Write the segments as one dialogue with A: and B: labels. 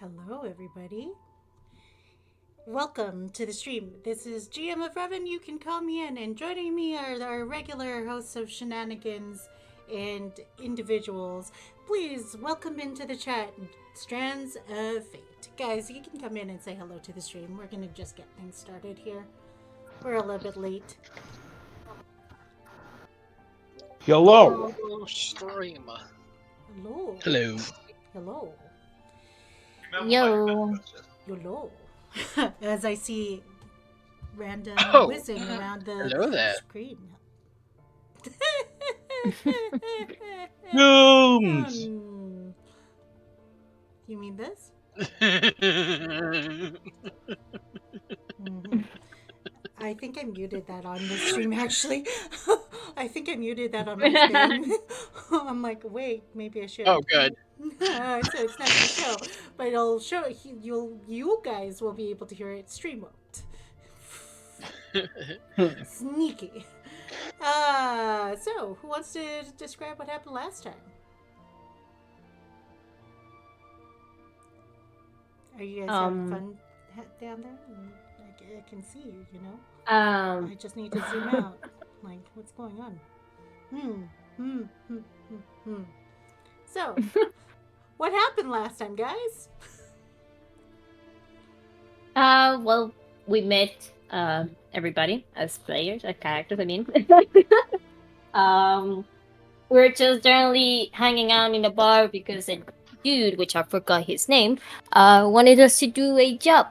A: Hello, everybody. Welcome to the stream. This is GM of Revan. You can call me in, and joining me are our regular hosts of shenanigans and individuals. Please welcome into the chat, Strands of Fate. Guys, you can come in and say hello to the stream. We're gonna just get things started here. We're a little bit late.
B: Hello.
C: Streamer.
A: Hello.
C: Hello.
A: Hello.
D: Yo.
A: Hello. As I see random
C: Oh,
A: whizzing around the
C: hello there.
A: screen.
B: Gooms.
A: You mean this? Mm-hmm. I think I muted that on the stream, actually. I think I muted that on my thing. I'm like, wait, maybe I should.
C: Oh, good.
A: So it's not going to show, but it'll show. You guys will be able to hear it. Stream won't. Sneaky. So who wants to describe what happened last time? Are you guys having fun down there? I can see you, you know? I just need to zoom out. Like, what's going on? So, what happened last time, guys?
D: Well, we met everybody as players, as characters. I mean, we're just generally hanging out in a bar because a dude, which I forgot his name, wanted us to do a job,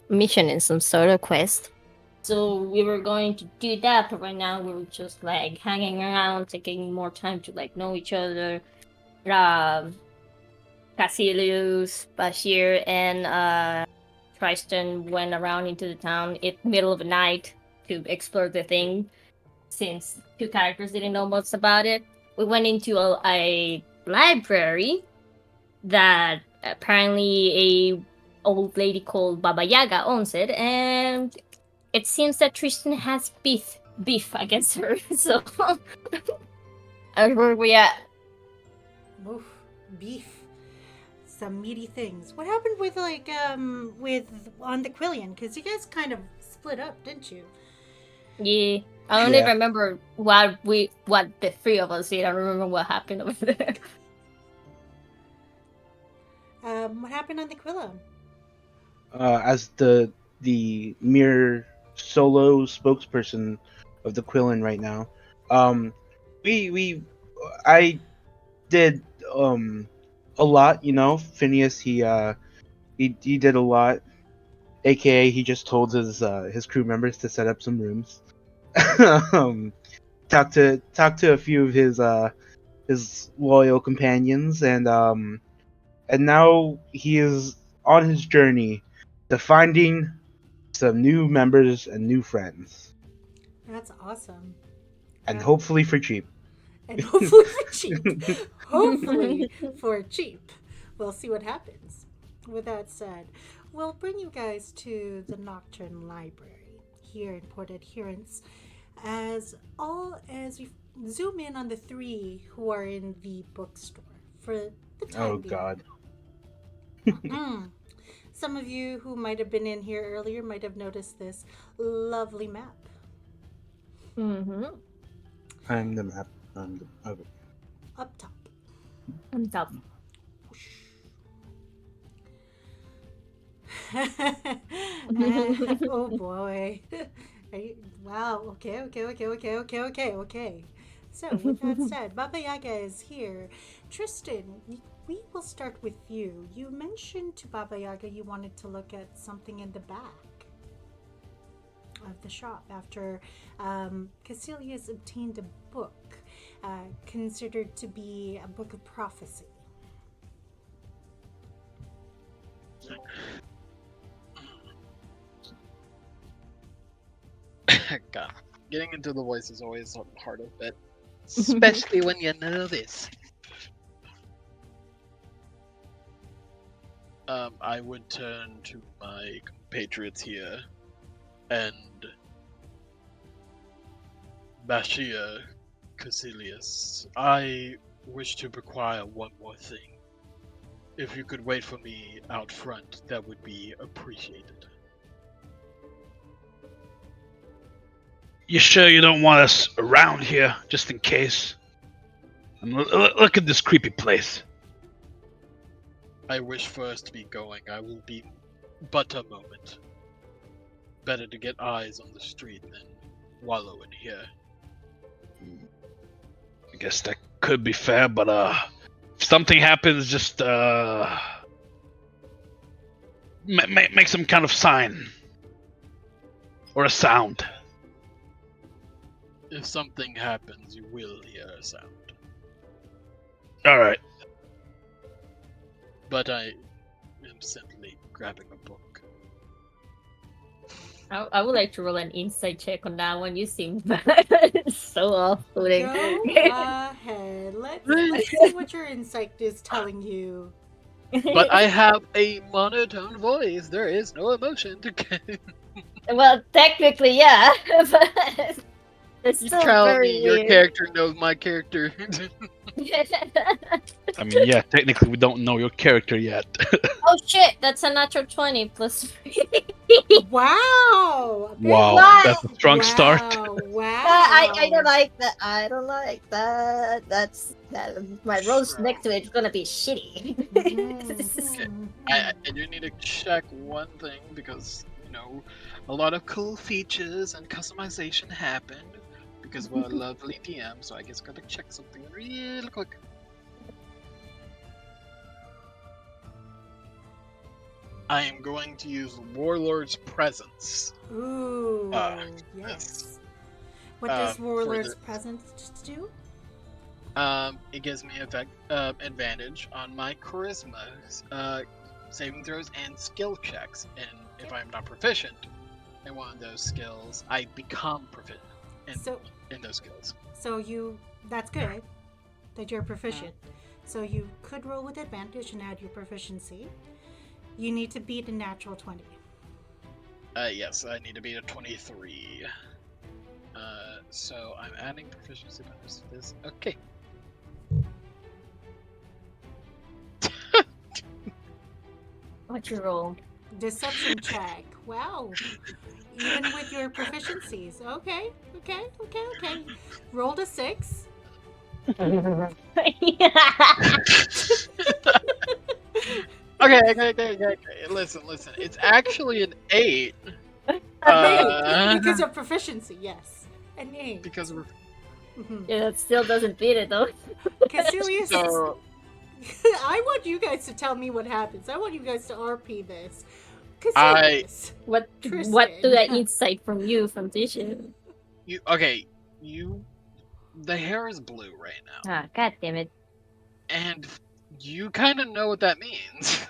D: mission in some sort of quest. So we were going to do that, but right now we're just like hanging around, taking more time to like know each other. Casilius, Bashir, and Tristan went around into the town in middle of the night to explore the thing. Since two characters didn't know much about it, we went into a library that apparently a old lady called Baba Yaga owns it, and it seems that Tristan has beef against her. So that's where we at.
A: Oof, beef. Some meaty things. What happened with with on the Quillon? Because you guys kind of split up, didn't you?
D: Yeah. I don't even remember what the three of us did. I don't remember what happened over there.
A: What happened on the Quillon?
B: As the mere solo spokesperson of the Quillon right now, I did a lot. You know, Finneas he did a lot. AKA he just told his crew members to set up some rooms. um, talk to a few of his loyal companions, and now he is on his journey to finding some new members and new friends,
A: That's awesome.
B: and hopefully for cheap.
A: And hopefully for cheap. Hopefully for cheap. We'll see what happens. With that said, we'll bring you guys to the Nocturne Library here in Port Adherence as we zoom in on the three who are in the bookstore for the time
B: Oh
A: being.
B: God.
A: Some of you who might have been in here earlier might have noticed this lovely map.
D: Mm-hmm.
B: I'm the map. Okay.
A: Up top.
D: On top.
A: Oh boy. Wow. Okay. So, with that said, Baba Yaga is here. Tristan, we will start with you. You mentioned to Baba Yaga you wanted to look at something in the back of the shop after Casilius obtained a book considered to be a book of prophecy.
C: God, getting into the voice is always part of it, especially when you know this. I would turn to my compatriots here, and Bashir, Casilius. I wish to require one more thing. If you could wait for me out front, that would be appreciated.
E: You sure you don't want us around here, just in case? Look at this creepy place.
C: I wish for us to be going. I will be but a moment. Better to get eyes on the street than wallow in here.
E: I guess that could be fair, but if something happens, just make some kind of sign or a sound.
C: If something happens, you will hear a sound.
E: All right.
C: But I am simply grabbing a book.
D: I would like to roll an insight check on that one. You seem so off-putting.
A: Go ahead. Let's see what your insight is telling you.
C: But I have a monotone voice. There is no emotion to get.
D: Well, technically, yeah. But it's
C: You
D: still
C: tell
D: very
C: me your
D: weird.
C: character knows my character.
E: I mean, yeah, technically we don't know your character yet.
D: Oh shit, that's a natural 20 plus 3.
A: Wow!
E: Wow,
D: Wow.
E: that's a strong start.
A: Wow!
D: I don't like that. I don't like that. My rolls
C: Sure.
D: next to it's gonna be shitty.
A: Mhm.
C: I do need to check one thing because, a lot of cool features and customization happened because we're a lovely DM, so I guess gotta check something real quick. I am going to use Warlord's Presence.
A: Ooh,
C: yes.
A: yes. What does
C: for
A: Warlord's
C: the-
A: Presence do?
C: It gives me advantage on my charisma, saving throws, and skill checks. And if I'm not proficient in one of those skills, I become proficient in those skills.
A: That's good that you're proficient. So you could roll with advantage and add your proficiency. You need to beat a natural 20.
C: Yes, I need to beat a 23. So I'm adding proficiency bonus to this. Okay.
D: What'd you roll?
A: Deception check. Wow. Even with your proficiencies. Okay. Rolled a 6.
C: Okay. Listen. It's actually an 8.
A: Because of proficiency, yes. An 8.
C: Because of
A: Mhm.
D: Yeah, that still doesn't beat it though.
A: Caecilius,
C: so
A: I want you guys to tell me what happens. I want you guys to RP this.
C: I-
A: Caecilius.
D: What
A: Tristan.
D: do I insight from you from Tisha?
C: the hair is blue right now,
D: Ah, god damn it.
C: and you kind of know what that means.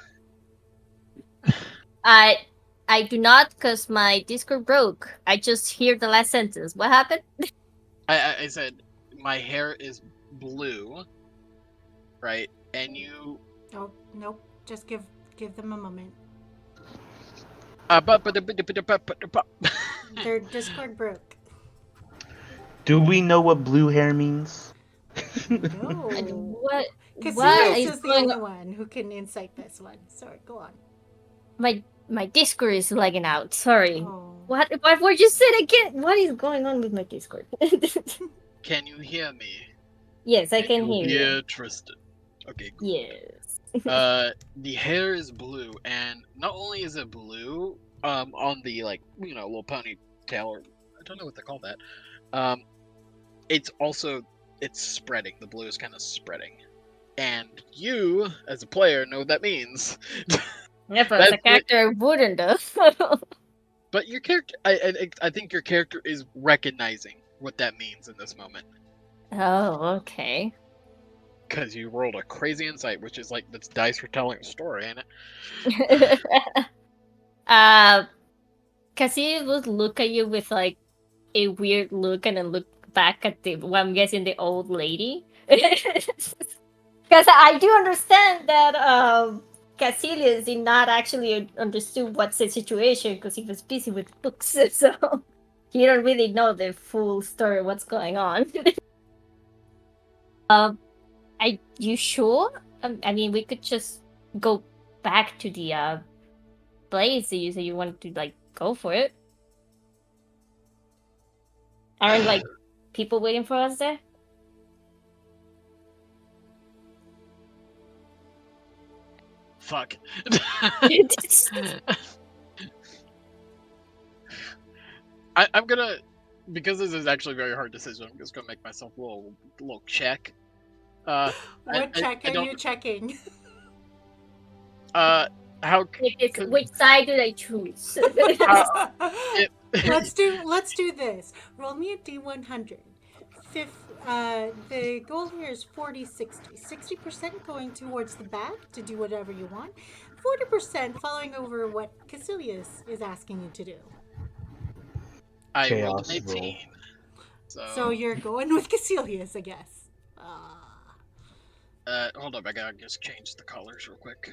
D: I do not, because my Discord broke. I just hear the last sentence. What happened?
C: I said my hair is blue, right? And you
A: Oh, nope. Just give them a moment. Their Discord broke.
B: Do we know what blue hair means?
A: No.
D: What
A: Caecilius
D: is
A: is the
D: going
A: only
D: on?
A: one who can insight this one. Sorry, go on.
D: My Discord is lagging out. Sorry.
A: Oh.
D: What were you saying again? What is going on with my Discord?
C: Can you hear me?
D: Yes, I can hear you.
C: Yeah, Tristan. Okay, cool.
D: Yes.
C: The hair is blue, and not only is it blue, on the little ponytail, or I don't know what they call that. It's spreading. The blue is kind of spreading, and you, as a player, know what that means.
D: Yeah, but as a
C: That's
D: character wouldn't though.
C: But your character, I think your character is recognizing what that means in this moment.
D: Oh, okay.
C: Because you rolled a crazy insight, which is that's dice for telling a story, ain't it?
D: Cassie would look at you with a weird look and then look back at I'm guessing the old lady. Because I do understand that Caecilius did not actually understood what's the situation because he was busy with books, so he don't really know the full story of what's going on. Are you sure? I mean, we could just go back to the place that you said you wanted to like go for it. Aren't like people waiting for us there?
C: Fuck. I'm gonna, because this is actually a very hard decision, I'm just gonna make myself a little check.
A: What check are you checking?
C: How?
D: Which side did I choose?
A: Let's do this. Roll me a D100. The goal here is 40-60. 60% going towards the back to do whatever you want. 40% following over what Caecilius is asking you to do.
C: I rolled
B: Chaos
C: an
B: roll.
C: 18.
A: So you're going with Caecilius, I guess.
C: Hold up, I gotta just change the colors real quick.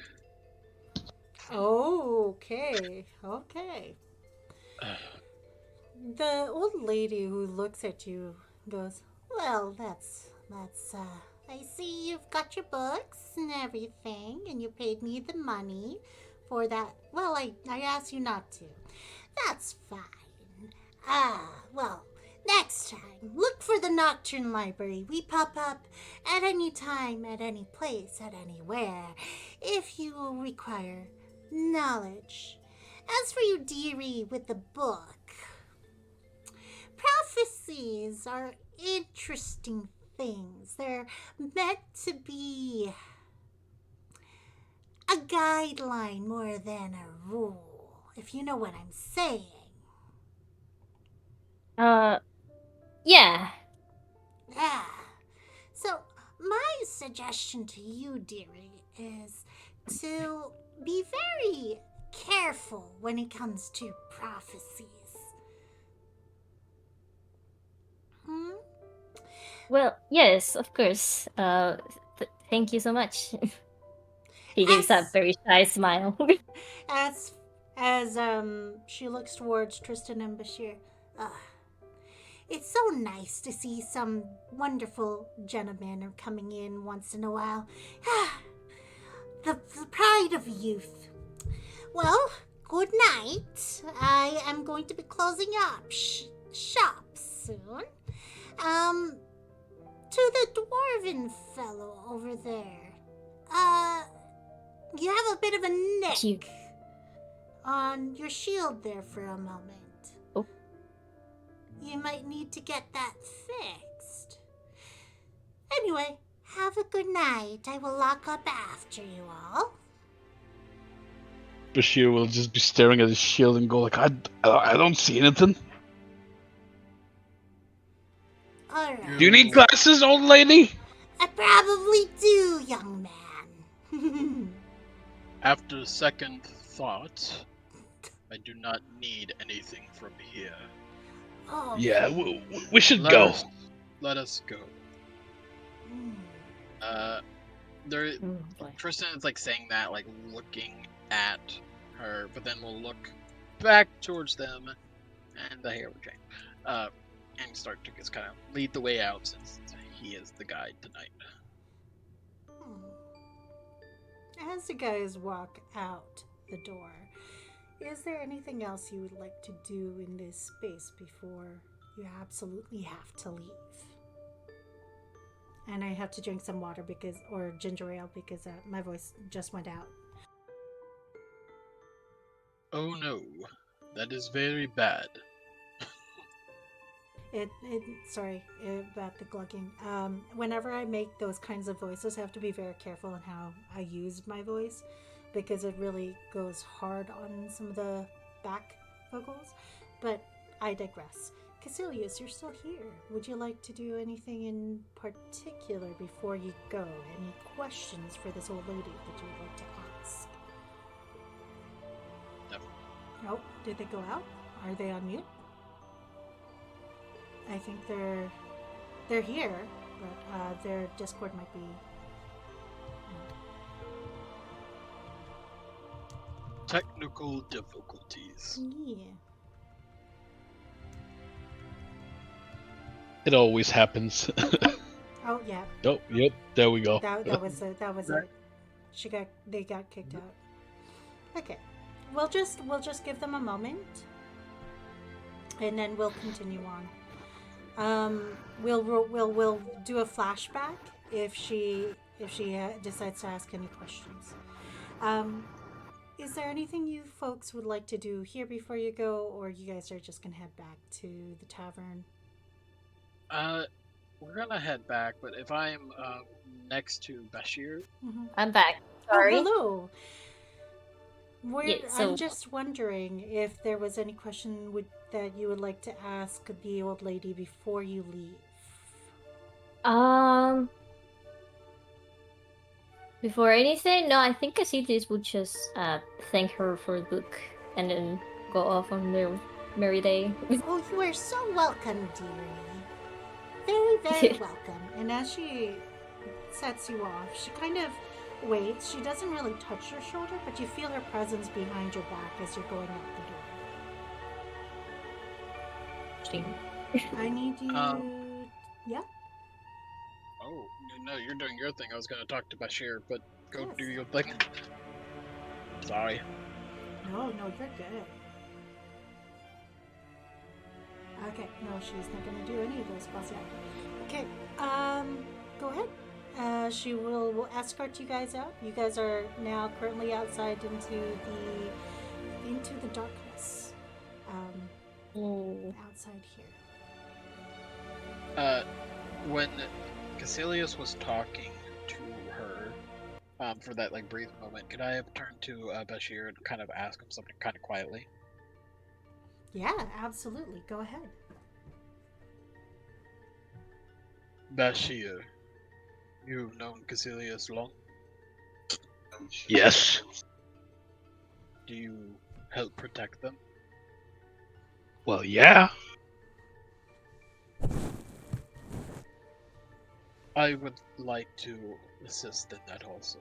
A: Okay. The old lady who looks at you goes, well, that's, I see you've got your books and everything, and you paid me the money for that. Well, I asked you not to. That's fine. Well, next time, look for the Nocturne Library. We pop up at any time, at any place, at anywhere, if you require knowledge. As for you, dearie, with the book, prophecies are interesting things. They're meant to be a guideline more than a rule, if you know what I'm saying.
D: Yeah.
A: Yeah. So, my suggestion to you, dearie, is to be very careful when it comes to prophecies.
D: Well, yes, of course. Thank you so much. He gives a very shy smile.
A: As she looks towards Tristan and Bashir. It's so nice to see some wonderful gentlemen coming in once in a while. the pride of youth. Well, good night. I am going to be closing up shop soon. To the dwarven fellow over there. You have a bit of a nick on your shield there for a moment.
D: Oh.
A: You might need to get that fixed. Anyway, have a good night. I will lock up after you all.
E: Bashir will just be staring at his shield and go like, I don't see anything.
A: All right.
E: Do you need glasses, old lady?
A: I probably do, young man.
C: After second thought, I do not need anything from here.
A: Oh,
E: Yeah, we should go.
C: Let us go. Tristan is like saying that, like looking at her, but then we'll look back towards them, and the hair will change. And start to just kind of lead the way out since he is the guide tonight.
A: As the guys walk out the door, is there anything else you would like to do in this space before you absolutely have to leave? And I have to drink some water or ginger ale because my voice just went out.
C: Oh no, that is very bad.
A: Sorry about the glugging. Whenever I make those kinds of voices, I have to be very careful in how I use my voice because it really goes hard on some of the back vocals. But I digress. Caecilius, you're still here. Would you like to do anything in particular before you go? Any questions for this old lady that you would like to ask?
C: No.
A: Oh, did they go out? Are they on mute? I think they're here, but their Discord might be.
C: Technical difficulties.
A: Yeah.
E: It always happens.
A: Oh yeah.
E: Oh, yep. There we go.
A: That was it. They got kicked out. Okay. We'll just give them a moment, and then we'll continue on. We'll do a flashback if she decides to ask any questions. Is there anything you folks would like to do here before you go, or you guys are just gonna head back to the tavern?
C: We're gonna head back, but if I'm next to Bashir,
D: I'm back. Sorry.
A: Oh, hello.
D: Yeah, so-
A: I'm just wondering if there was any question that you would like to ask the old lady before you leave.
D: Before anything, no, I think Casitas would just thank her for the book and then go off on their merry day.
A: Oh, you are so welcome, dearie. Very, very welcome. And as she sets you off, she kind of waits. She doesn't really touch your shoulder, but you feel her presence behind your back as you're going out the door. I need you... yeah?
C: Oh, no, you're doing your thing. I was gonna talk to Bashir, but go
A: Yes.
C: do your thing. Sorry.
A: No, you're good. Okay, no, she's not gonna do any of those spells yet. Okay, go ahead. She will escort you guys out. You guys are now currently outside into the darkness. Outside here.
C: When Caecilius was talking to her, for that like brief moment, could I have turned to Bashir and kind of ask him something kind of quietly?
A: Yeah, absolutely. Go ahead.
C: Bashir, you've known Caecilius long?
E: Yes.
C: Do you help protect them?
E: Well, yeah.
C: I would like to assist in that also,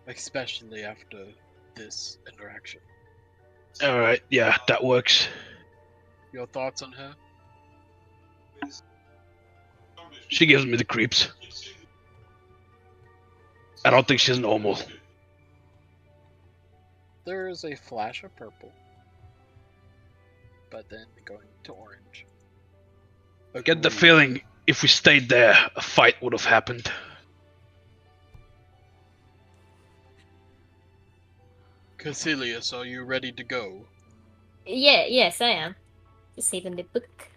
C: especially after this interaction.
E: Alright, yeah, that works.
C: Your thoughts on her?
E: She gives me the creeps. I don't think she's normal.
C: There is a flash of purple, but then going to orange.
E: I get the
C: Agreed.
E: feeling if we stayed there, a fight would have happened.
C: Caecilius, are you ready to go?
D: Yes, I am. Just even the book.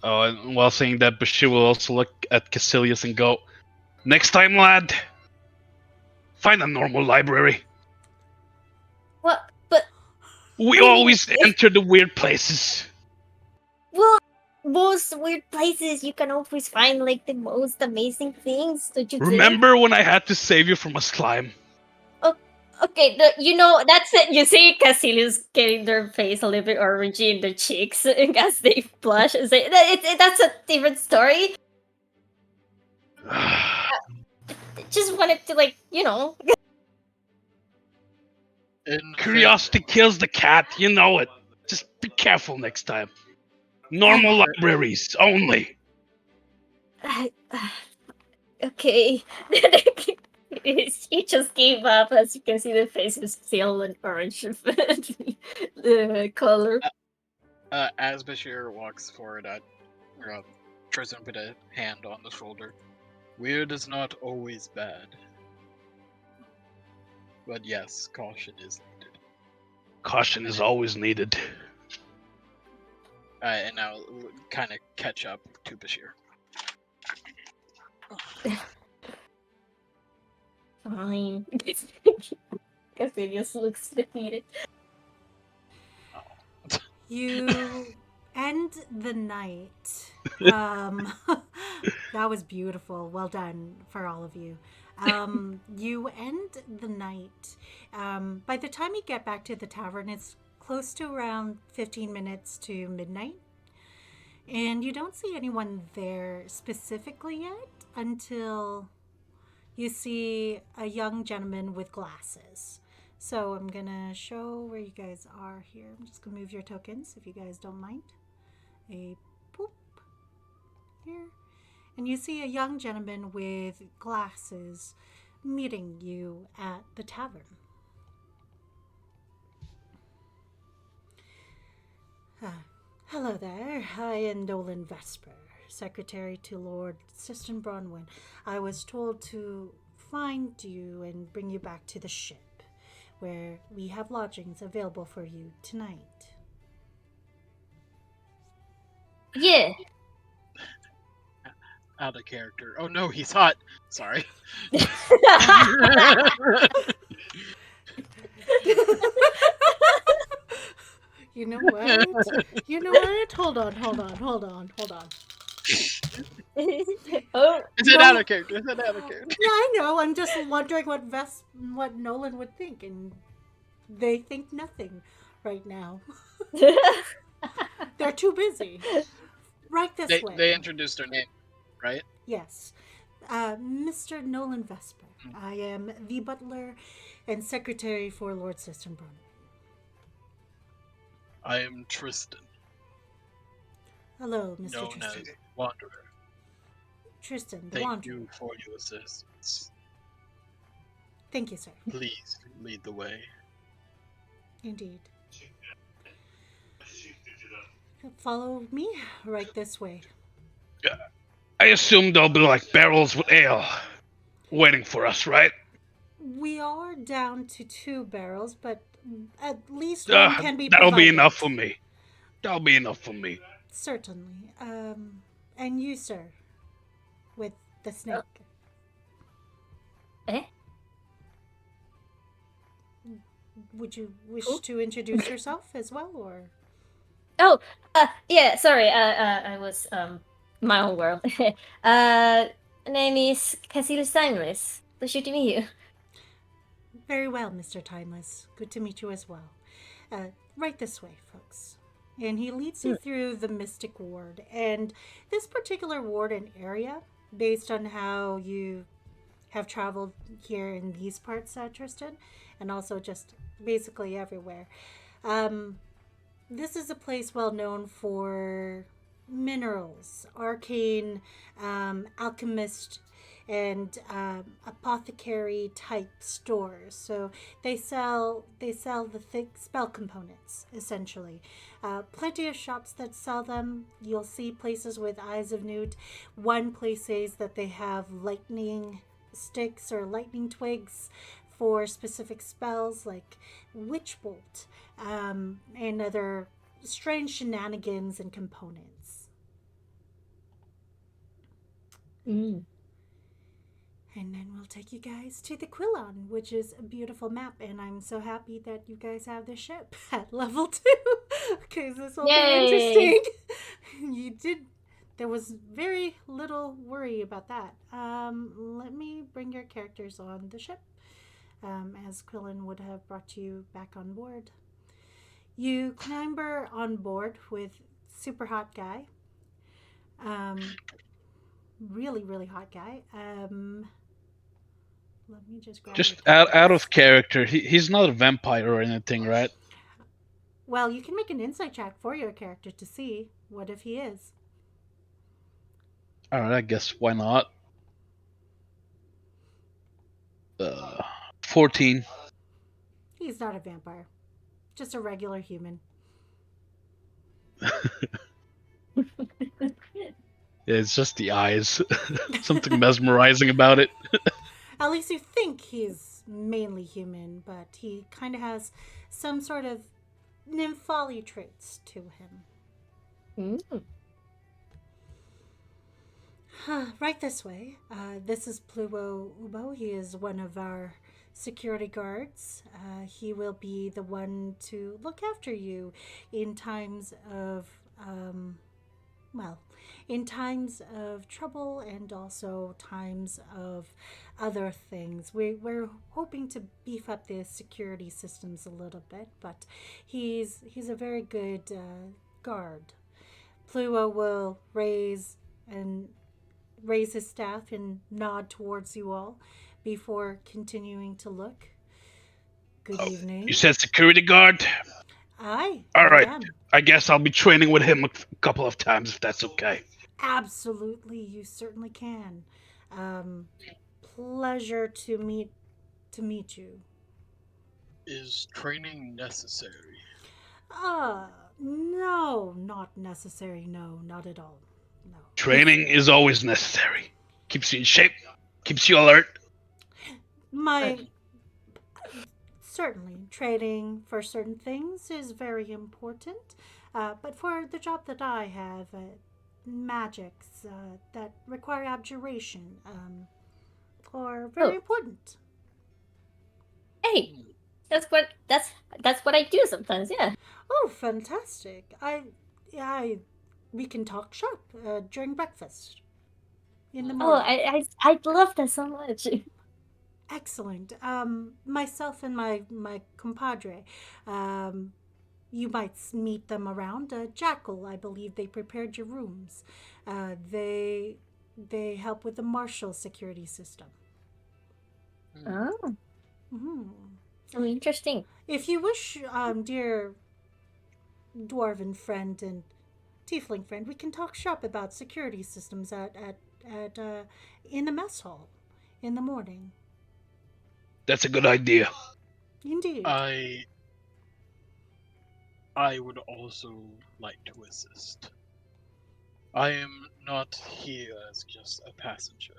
E: Oh, and while saying that, Bashir will also look at Caecilius and go, "Next time, lad, find a normal library.
D: What? But
E: We
D: I mean,
E: always enter the weird places."
D: well, most weird places you can always find like the most amazing things. Don't you think?
E: Remember when I had to save you from a slime?
D: Okay, that's it. You see Caecilius getting their face a little bit orangey in their cheeks as they blush and say, that's a different story. Just wanted to,
C: In
E: Curiosity kills the cat, you know it. Just be careful next time. Normal libraries only.
D: Okay. He just gave up. As you can see, the face is still an orange color.
C: As Bashir walks forward, Tristan put a hand on the shoulder. Weird is not always bad. But yes, caution is needed.
E: Caution is always needed.
C: And now kind of catch up to Bashir.
D: Fine. Caecilius looks defeated.
A: You end the night. That was beautiful. Well done for all of you. You end the night. By the time you get back to the tavern, it's close to around 15 minutes to midnight. And you don't see anyone there specifically yet until you see a young gentleman with glasses. So I'm gonna show where you guys are here. I'm just gonna move your tokens if you guys don't mind. A poop here. And you see a young gentleman with glasses. meeting you at the tavern. Hello there. I am Nolan Vesper, secretary to Lord Siston Bronwyn. I was told to find you and bring you back to the ship, where we have lodgings available for you tonight.
D: Yeah.
C: Out of character. Oh no, he's hot. Sorry.
A: You know what? You know what? Hold on.
D: Oh,
C: Is it
A: No.
C: out of character? Is it out of character?
A: Yeah, I know. I'm just wondering what Nolan would think, and they think nothing right now. They're too busy. Right this way.
C: They introduced their name, right?
A: Yes. Mr. Nolan Vesper. I am the butler and secretary for Lord Sistenbrun.
C: I am Tristan,
A: Hello, Mr.
C: known
A: Tristan.
C: as Wanderer.
A: Tristan, the
C: Thank
A: Wanderer.
C: you for your assistance.
A: Thank you, sir.
C: Please lead the way.
A: Indeed. Follow me right this way.
E: I assume there'll be like barrels with ale waiting for us, right?
A: We are down to 2 barrels, but at least one can be
E: That'll be
A: provided.
E: enough for me. That'll be enough for me.
A: Certainly. And you, sir, with the snake.
D: Eh?
A: Would you wish
D: Who?
A: to introduce yourself as well, or?
D: Oh, yeah, sorry, I was, my own world. Name is Cassius Timeless. Pleasure to meet you.
A: Very well, Mr. Timeless. Good to meet you as well. Right this way, folks. And he leads you through the Mystic Ward. And this particular ward and area, based on how you have traveled here in these parts, Tristan, and also just basically everywhere, this is a place well known for minerals, arcane, alchemist, and apothecary type stores. So they sell the thick spell components essentially. Plenty of shops that sell them. You'll see places with Eyes of Newt. One place says that they have lightning sticks or lightning twigs for specific spells like Witch Bolt, and other strange shenanigans and components. And then we'll take you guys to the Quillon, which is a beautiful map. And I'm so happy that you guys have the ship at level 2, because this will be interesting. You did. There was very little worry about that. Let me bring your characters on the ship, as Quillon would have brought you back on board. You clamber on board with super hot guy. Really, really hot guy. Let me just grab
E: Just
A: your
E: out
A: characters.
E: of character. He's not a vampire or anything, right?
A: Well, you can make an insight check for your character to see what if he is.
E: Alright, I guess why not? 14.
A: He's not a vampire, just a regular human.
E: It's just the eyes. Something mesmerizing about it.
A: At least you think he's mainly human, but he kind of has some sort of nymphally traits to him. Right this way. This is Pluo Ubo. He is one of our security guards. He will be the one to look after you in times of, in times of trouble and also times of other things. We're hoping to beef up the security systems a little bit, but he's a very good guard. Pluo will raise his staff and nod towards you all before continuing to look. Good evening.
E: You said security guard?
A: Aye.
E: All
A: I
E: right.
A: am.
E: I guess I'll be training with him a couple of times if that's okay.
A: Absolutely, you certainly can. pleasure to meet you.
C: Is training necessary?
A: No, not necessary. No, not at all. No.
E: Training is always necessary. Keeps you in shape, keeps you alert.
A: My certainly trading for certain things is very important, but for the job that I have, magics that require abjuration are very
D: Oh.
A: important.
D: Hey, that's what I do sometimes. Yeah.
A: Oh, fantastic! We can talk shop during breakfast in the
D: Oh,
A: morning.
D: I love that so much.
A: Excellent. Myself and my compadre, um, you might meet them around. Jackal, I believe they prepared your rooms. They help with the martial security system.
D: Oh,
A: Mhm.
D: so interesting.
A: If you wish, dear dwarven friend and tiefling friend, we can talk shop about security systems at in the mess hall in the morning.
E: That's a good idea.
A: Indeed.
C: I would also like to assist. I am not here as just a passenger.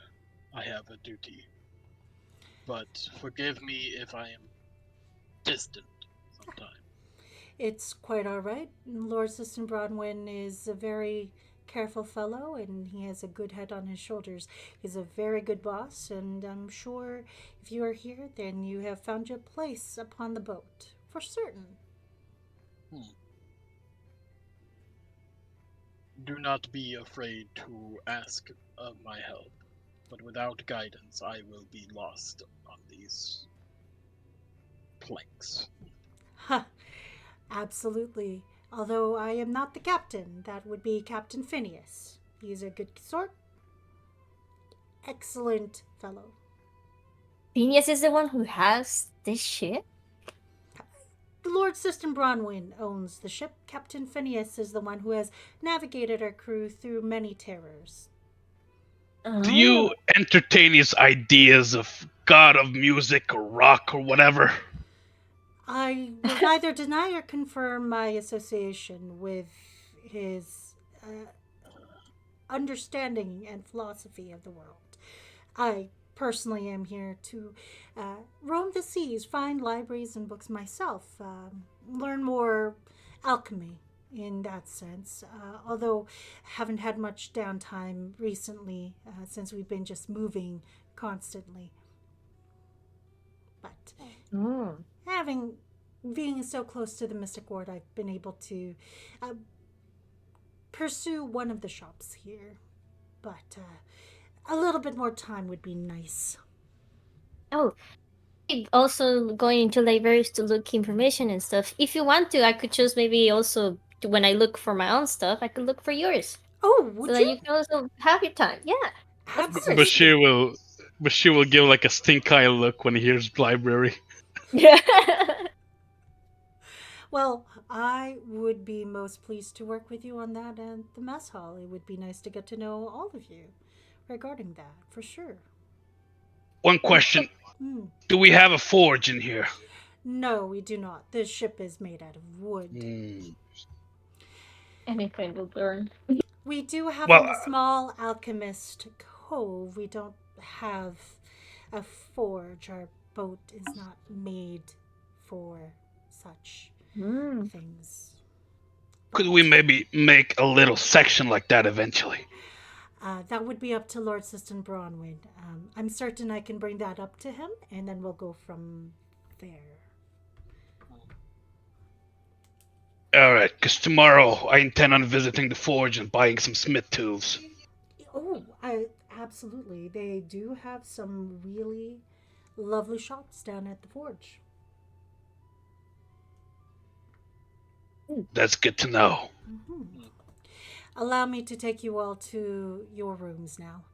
C: I have a duty. But forgive me if I am distant sometimes.
A: It's quite all right. Lord Siston Bronwyn is a very careful fellow and he has a good head on his shoulders. He's a very good boss, and I'm sure if you are here, then you have found your place upon the boat. For certain.
C: Do not be afraid to ask of my help, but without guidance I will be lost on these planks.
A: Ha! Absolutely. Although I am not the captain, that would be Captain Finneas. He's a good sort. Excellent fellow.
D: Phineas is the one who has this ship.
A: Lord Siston Bronwyn owns the ship. Captain Finneas is the one who has navigated our crew through many terrors.
E: Do you entertain his ideas of god of music or rock or whatever?
A: I will neither deny or confirm my association with his understanding and philosophy of the world. I personally am here to roam the seas, find libraries and books myself, learn more alchemy in that sense. Although haven't had much downtime recently since we've been just moving constantly. But having being so close to the Mystic Ward, I've been able to pursue one of the shops here. But a little bit more time would be nice.
D: Oh, also going into libraries to look information and stuff. If you want to, I could choose maybe also when I look for my own stuff, I could look for yours.
A: Oh, would
D: so that
A: you?
D: you can also have your time. Yeah, of
A: Absolutely.
D: course.
E: But she will give like a stink eye look when he hears library.
D: Yeah.
A: Well, I would be most pleased to work with you on that and the mess hall. It would be nice to get to know all of you regarding that, for sure.
E: One question. Do we have a forge in here?
A: No, we do not. This ship is made out of wood.
D: Anything will burn.
A: We do have
E: Well,
A: in the small alchemist cove. We don't have a forge. Our boat is not made for such things.
E: Could we maybe make a little section like that eventually?
A: That would be up to Lord Siston Bronwyn. I'm certain I can bring that up to him, and then we'll go from there.
E: Alright, because tomorrow I intend on visiting the forge and buying some smith tools.
A: Oh, absolutely. They do have some really lovely shops down at the forge.
E: That's good to know.
A: Allow me to take you all to your rooms now.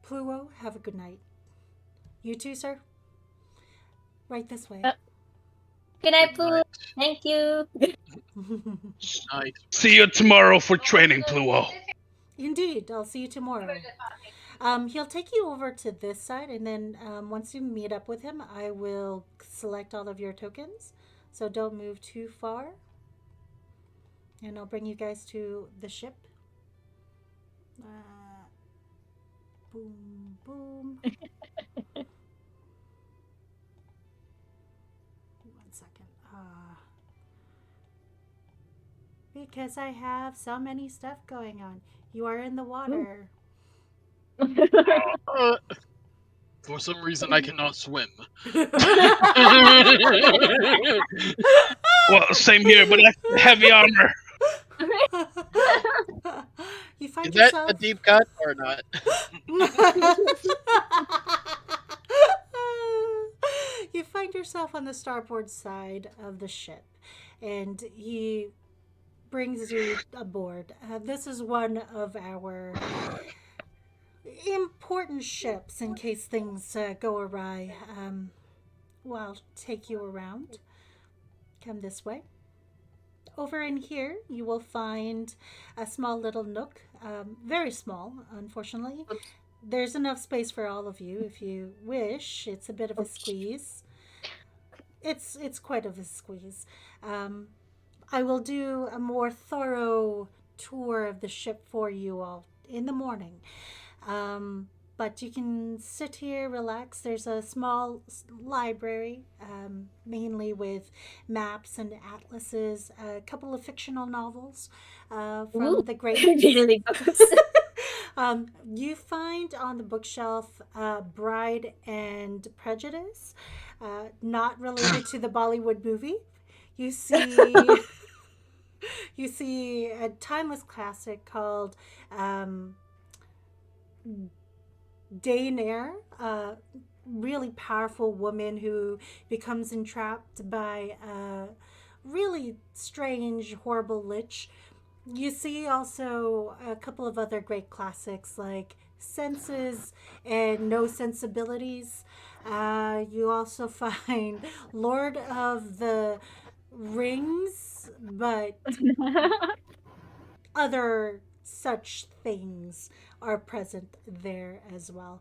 A: Pluo, have a good night. You too, sir? Right this way.
D: Good night, Pooh. Thank you.
C: Night.
E: See you tomorrow for training, Pluo.
A: Indeed, I'll see you tomorrow. He'll take you over to this side, and then once you meet up with him, I will select all of your tokens. So don't move too far. And I'll bring you guys to the ship. Boom, boom. One second. Because I have so many stuff going on. You are in the water.
C: For some reason, I cannot swim.
E: Well, same here, but I have heavy armor.
A: You find
C: Is that
A: yourself.
C: a deep cut or not?
A: You find yourself on the starboard side of the ship, and he brings you aboard. This is one of our important ships in case things go awry. Well, I'll take you around. Come this way. Over in here, you will find a small little nook. Very small, unfortunately. There's enough space for all of you if you wish. It's a bit of a squeeze. It's quite of a squeeze. I will do a more thorough tour of the ship for you all in the morning. But you can sit here, relax. There's a small library, mainly with maps and atlases, a couple of fictional novels from the great.
D: Really books.
A: You find on the bookshelf Bride and Prejudice, not related to the Bollywood movie. You see. You see a timeless classic called Daenerys, a really powerful woman who becomes entrapped by a really strange, horrible lich. You see also a couple of other great classics like Senses and No Sensibilities. You also find Lord of the Rings, but other such things are present there as well.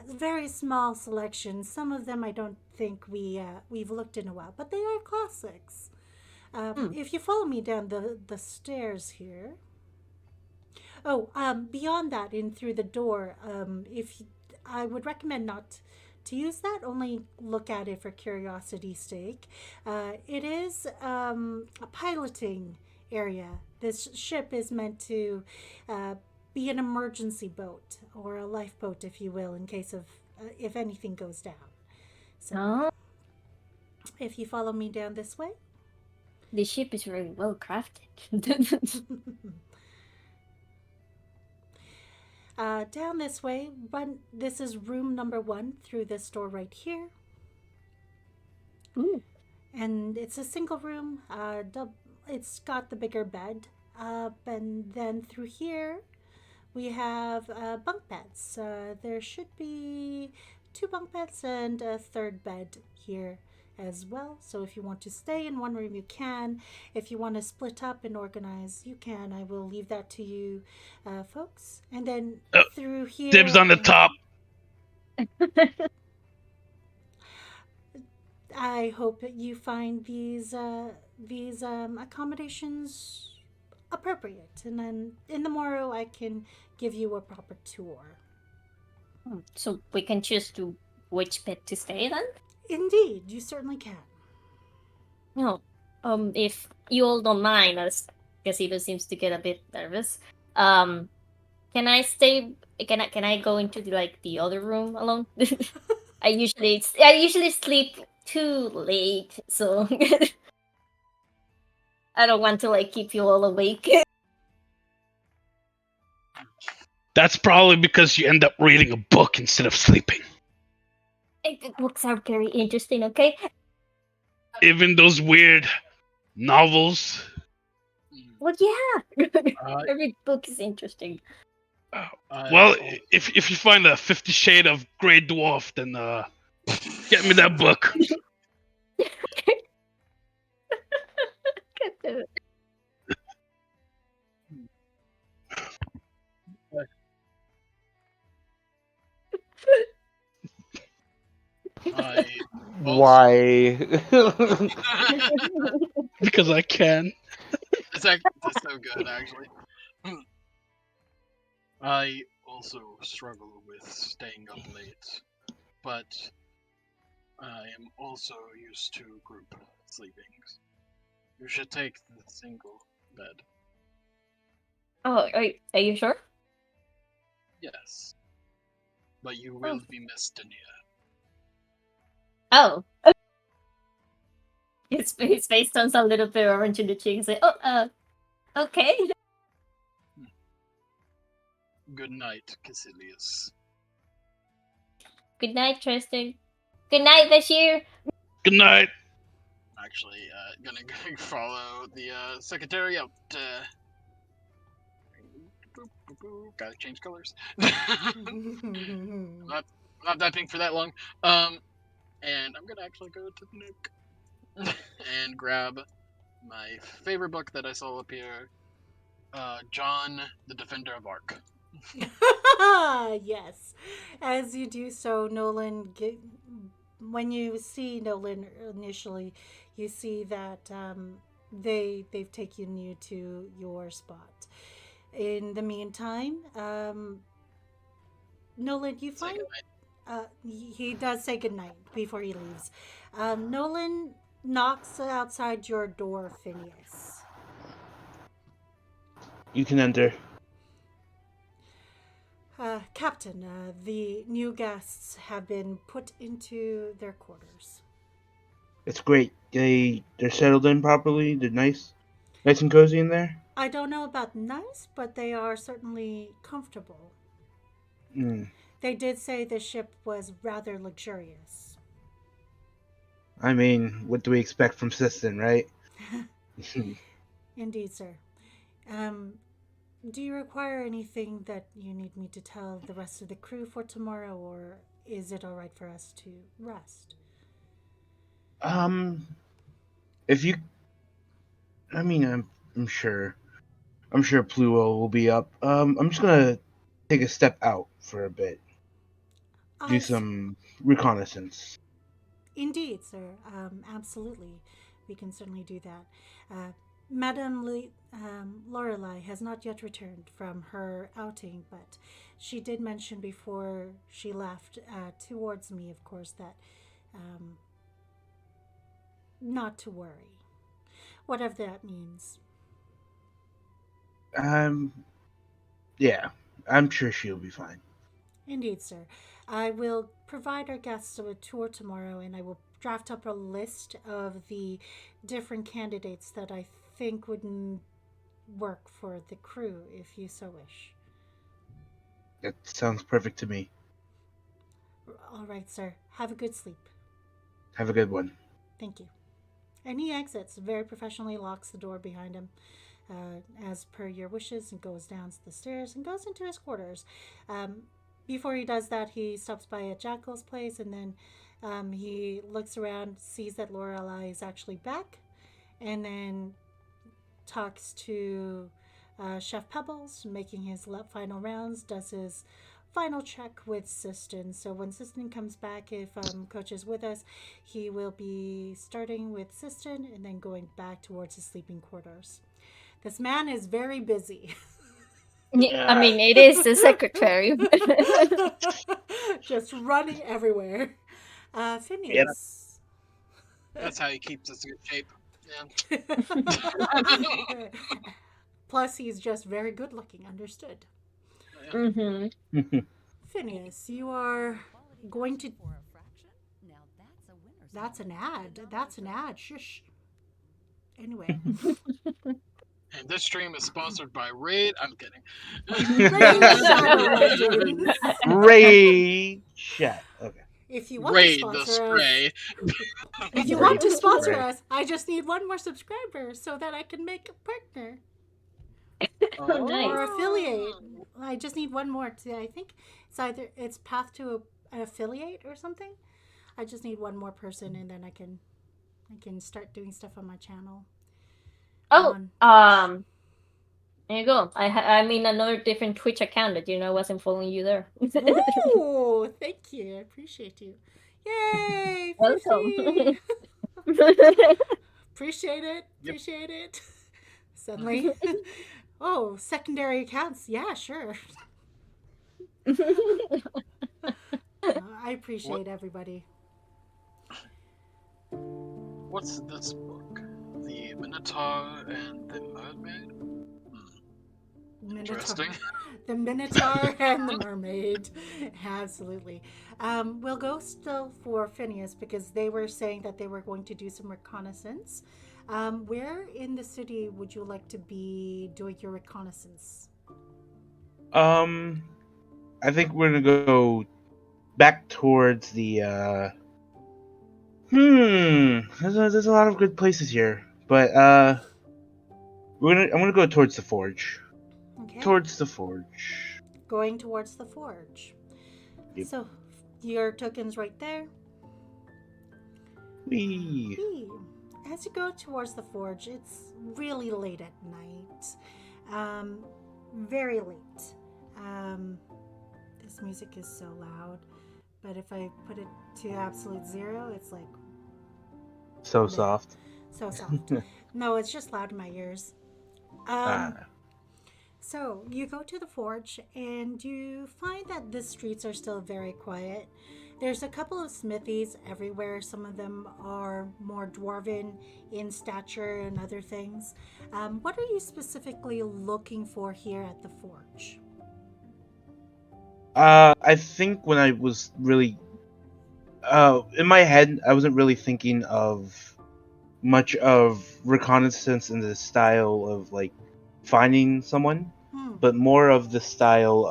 A: Very small selection. Some of them I don't think we've looked in a while, but they are classics. If you follow me down the stairs here. Oh, beyond that, in through the door. If I would recommend not to use that, only look at it for curiosity's sake. It is a piloting area. This ship is meant to be an emergency boat or a lifeboat, if you will, in case of if anything goes down. So,
D: Oh,
A: if you follow me down this way.
D: the ship is very well crafted.
A: Down this way, this is room number 1 through this door right here.
D: Ooh.
A: And it's a single room. It's got the bigger bed. And then through here, we have bunk beds. There should be 2 bunk beds and a third bed here as well. So if you want to stay in one room, you can. If you want to split up and organize, you can. I will leave that to you, folks. And then through here,
E: Dibs on the top.
A: I hope that you find these accommodations appropriate, and then in the morrow I can give you a proper tour.
D: So we can choose to which bed to stay then?
A: Indeed, you certainly can.
D: No. If you all don't mind, as Gazebo seems to get a bit nervous, can I stay? Can I go into the other room alone? I usually sleep too late, so I don't want to keep you all awake.
E: That's probably because you end up reading a book instead of sleeping.
D: Books are very interesting, okay?
E: Even those weird novels.
D: Well, yeah. Every book is interesting.
E: Well, if you find a 50 Shade of Grey Dwarf, then get me that book.
B: Why?
E: Because I can.
C: That's so good, actually. I also struggle with staying up late, but I am also used to group sleepings. You should take the single bed.
D: Oh, are you sure?
C: Yes, but you
D: Oh.
C: will be missed in here.
D: Oh. His face turns a little bit orange in the cheeks. Like, okay.
C: Good night, Caecilius.
D: Good night, Tristan. Good night, Bashir.
E: Good night.
C: Actually, gonna follow the secretary out. Gotta change colors. not that pink for that long. And I'm gonna actually go to the nook and grab my favorite book that I saw up here, John, the Defender of Ark.
A: Yes. As you do so, Nolan, when you see Nolan initially, you see that they've taken you to your spot. In the meantime, Nolan, you
C: Say
A: find
C: goodnight.
A: he does say goodnight before he leaves. Nolan knocks outside your door, Finneas.
B: You can enter.
A: Captain, the new guests have been put into their quarters.
B: It's great. They're settled in properly. They're nice and cozy in there.
A: I don't know about nice, but they are certainly comfortable.
B: Mm.
A: They did say the ship was rather luxurious.
B: I mean, what do we expect from Siston, right?
A: Indeed, sir. Um, do you require anything that you need me to tell the rest of the crew for tomorrow, or is it all right for us to rest?
B: um, if you, I mean, I'm sure. I'm sure Pluo will be up. I'm just gonna take a step out for a bit, do
A: I
B: some reconnaissance.
A: Indeed, sir. Absolutely. We can certainly do that. Madame Lorelei has not yet returned from her outing, but she did mention before she left, towards me, of course, that um, not to worry. Whatever that means.
B: Um, yeah, I'm sure she'll be fine.
A: Indeed, sir. I will provide our guests a tour tomorrow, and I will draft up a list of the different candidates that I think would work for the crew, if you so wish.
B: That sounds perfect to me.
A: All right, sir. Have a good sleep.
B: Have a good one.
A: Thank you. And he exits, very professionally locks the door behind him, as per your wishes, and goes down the stairs and goes into his quarters. Um, Before he does that, he stops by a Jackal's place, and then he looks around, sees that Lorelei is actually back, and then talks to Chef Pebbles, making his final rounds, does his final check with Siston. So when Siston comes back, if Coach is with us, he will be starting with Siston and then going back towards his sleeping quarters. This man is very busy.
D: I mean, it is the secretary.
A: Just running everywhere.
B: Yeah.
A: Phineas.
C: That's how he keeps us in good shape. Yeah.
A: Plus, he's just very good looking, understood.
D: Mm-hmm.
A: Phineas, you are going to. That's an ad. That's an ad. Shush. Anyway.
C: And this stream is sponsored by Raid. I'm kidding.
A: Raid Shadow Legends.
B: Raid chat. Okay.
A: If you want to
C: Raid the
A: sponsor us,
C: spray.
A: if you
B: Raid
A: want to
B: the
A: sponsor
B: spray.
A: us, I just need one more subscriber so that I can make a partner
D: Nice.
A: or affiliate. I just need one more. I think it's path to an affiliate or something. I just need one more person, and then I can start doing stuff on my channel.
D: Oh,
A: On
D: there you go. I mean another different Twitch account that wasn't following you there.
A: Oh, thank you. I appreciate you. Yay!
D: Welcome.
A: 50! Appreciate it.
C: Yep.
A: Appreciate it. Suddenly. Oh, secondary accounts. Yeah, sure. I
C: What
A: appreciate everybody.
C: what's this book? The Minotaur and the Mermaid?
A: Minotaur.
C: Interesting.
A: The Minotaur and the Mermaid. Absolutely. We'll go still for Finneas because they were saying that they were going to do some reconnaissance. Where in the city would you like to be doing your reconnaissance?
B: I think we're gonna go back towards the. There's a lot of good places here, but I'm gonna go towards the forge.
A: Okay.
B: Towards the forge.
A: Going towards the forge.
B: Yep.
A: So, your token's right there.
B: Whee.
A: As you go towards the forge, it's really late at night. Very late. This music is so loud, but if I put it to absolute zero, it's like
B: So soft.
A: so soft. No, it's just loud in my ears. So you go to the forge and you find that the streets are still very quiet. There's a couple of smithies everywhere. Some of them are more dwarven in stature and other things. What are you specifically looking for here at the forge?
B: I think when I was really in my head, I wasn't really thinking of much of reconnaissance in the style of like finding someone, but more of the style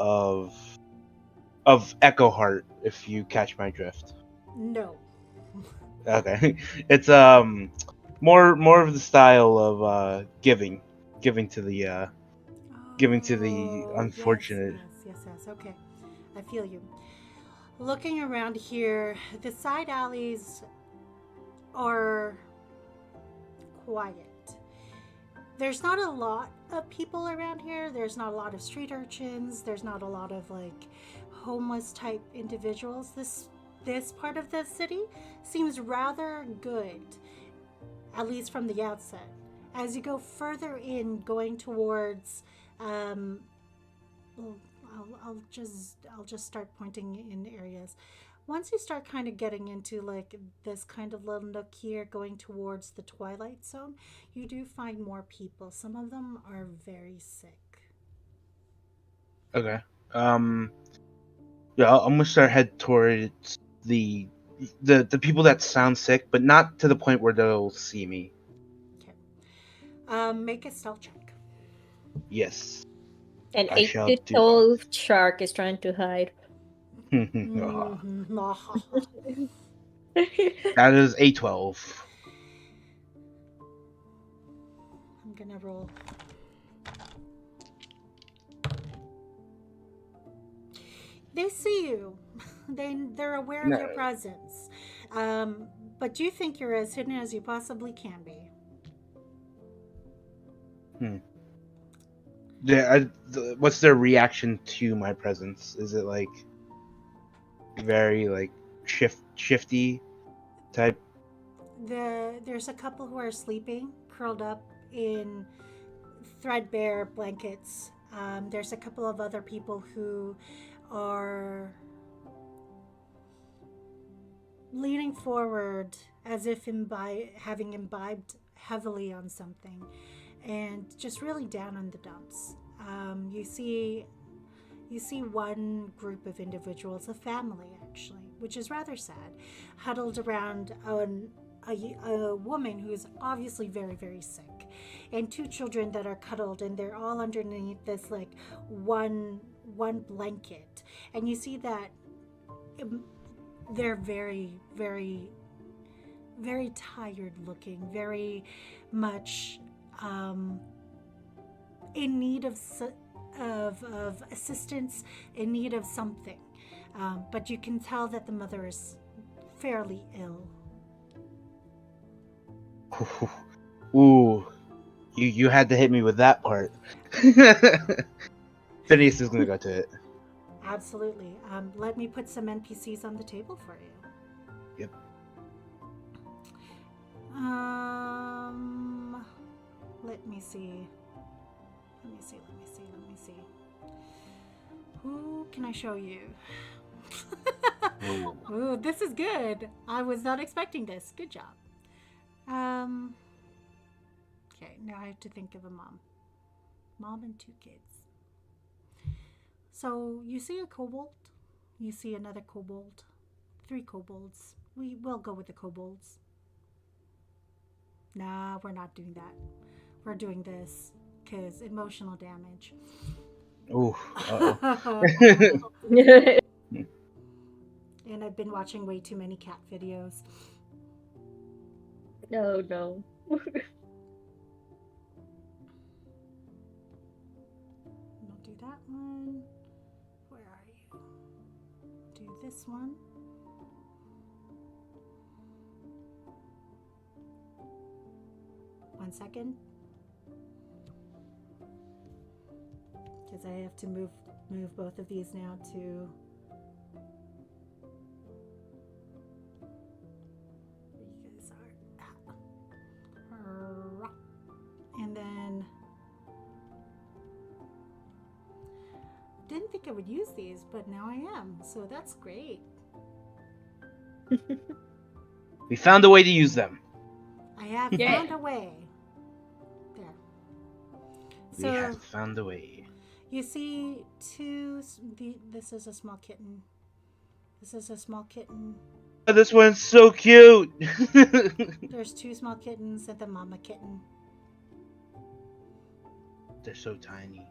B: of Echo Heart, if you catch my drift.
A: No.
B: Okay, it's more of the style of giving to the unfortunate.
A: Yes. Okay. I feel you. Looking around here, the side alleys are quiet. There's not a lot of people around here. There's not a lot of street urchins. There's not a lot of like homeless type individuals. This part of the city seems rather good, at least from the outset. As you go further in, going towards, well, I'll just start pointing in areas. Once you start kind of getting into like this kind of little nook here, going towards the twilight zone, you do find more people. Some of them are very sick.
B: Okay. Yeah, I'm gonna start head towards the people that sound sick, but not to the point where they'll see me.
A: Okay. Make a stealth check.
B: Yes,
D: An
B: I
D: 8
B: shall
D: foot
B: do
D: tall shark is trying to hide.
B: That is a 12.
A: I'm gonna roll. They see you. They're aware of your presence. But you think you're as hidden as you possibly can be.
B: What's their reaction to my presence? Is it like very like shifty type?
A: There's a couple who are sleeping, curled up in threadbare blankets. There's a couple of other people who are leaning forward as if having imbibed heavily on something and just really down on the dumps. You see one group of individuals, a family actually, which is rather sad, huddled around a woman who is obviously very, very sick, and two children that are cuddled, and they're all underneath this like one blanket, and you see that they're very, very, very tired looking, very much in need of assistance, in need of something. But you can tell that the mother is fairly ill.
B: Ooh, you had to hit me with that part. Phineas is gonna go to it.
A: Absolutely. Let me put some NPCs on the table for you.
B: Yep.
A: Let me see. Who can I show you?
B: Oh.
A: Ooh, this is good. I was not expecting this. Good job. Okay, now I have to think of a mom. Mom and 2 kids. So you see a kobold, you see another kobold, 3 kobolds. We will go with the kobolds. Nah, we're not doing that. We're doing this because emotional damage.
B: Ooh. Uh-oh.
A: And I've been watching way too many cat videos.
D: No, no.
A: Don't do that one. Where are you? Do this one. One second. Because I have to move both of these now to where you guys are. And then didn't think I would use these, but now I am. So that's great.
B: We found a way to use them.
A: I have
D: Yeah.
A: found a way. There.
B: We
A: So
B: have found a way.
A: you see this is a small kitten. This is a small kitten.
B: Oh, this one's so cute.
A: There's 2 small kittens and the mama kitten.
B: They're so tiny.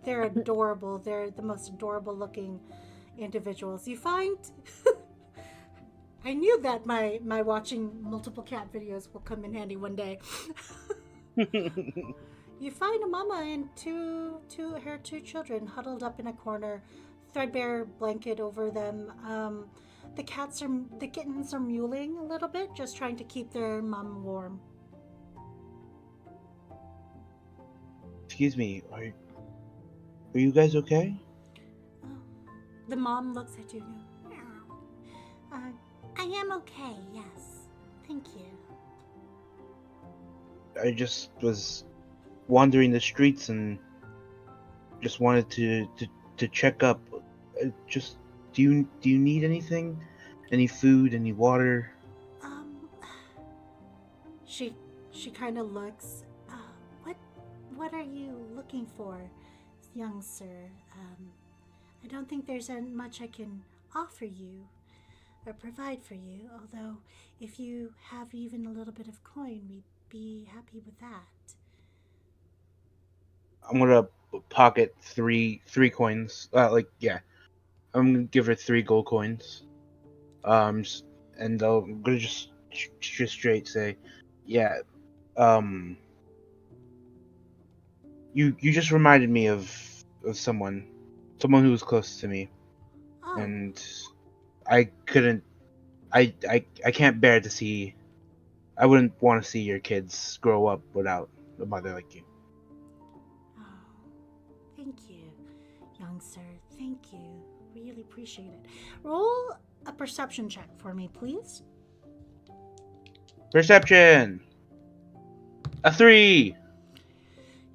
A: They're adorable. They're the most adorable looking individuals. You find I knew that my watching multiple cat videos will come in handy one day. You find a mama and her two children huddled up in a corner, threadbare blanket over them. The kittens are mewling a little bit, just trying to keep their mom warm.
B: Excuse me, are you guys okay?
A: The mom looks at you. I am okay. Yes, thank you.
B: I just was wandering the streets and just wanted to check up. Just do you need anything? Any food? Any water?
A: She kind of looks. What are you looking for, young sir? I don't think there's much I can offer you or provide for you. Although, if you have even a little bit of coin, we'd be happy with that.
B: I'm gonna pocket three coins. I'm gonna give her 3 gold coins. And I'm gonna just straight say, yeah. You just reminded me of someone who was close to me,
A: Oh,
B: and I couldn't. I can't bear to see. I wouldn't want to see your kids grow up without a mother like you.
A: oh, thank you, young sir. Thank you. Really appreciate it. Roll a perception check for me, please.
B: Perception. A 3.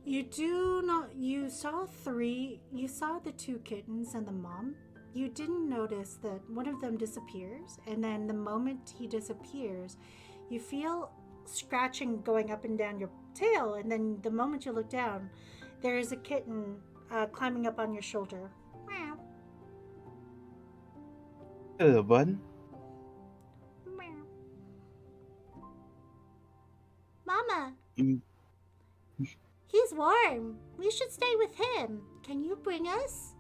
A: You do not. You saw 3. You saw the 2 kittens and the mom. You didn't notice that one of them disappears, and then the moment he disappears, you feel scratching going up and down your tail, and then the moment you look down, there is a kitten climbing up on your shoulder. Meow.
B: Hello, bud.
A: Meow. Mama,
B: You-
A: he's warm. We should stay with him. Can you bring us?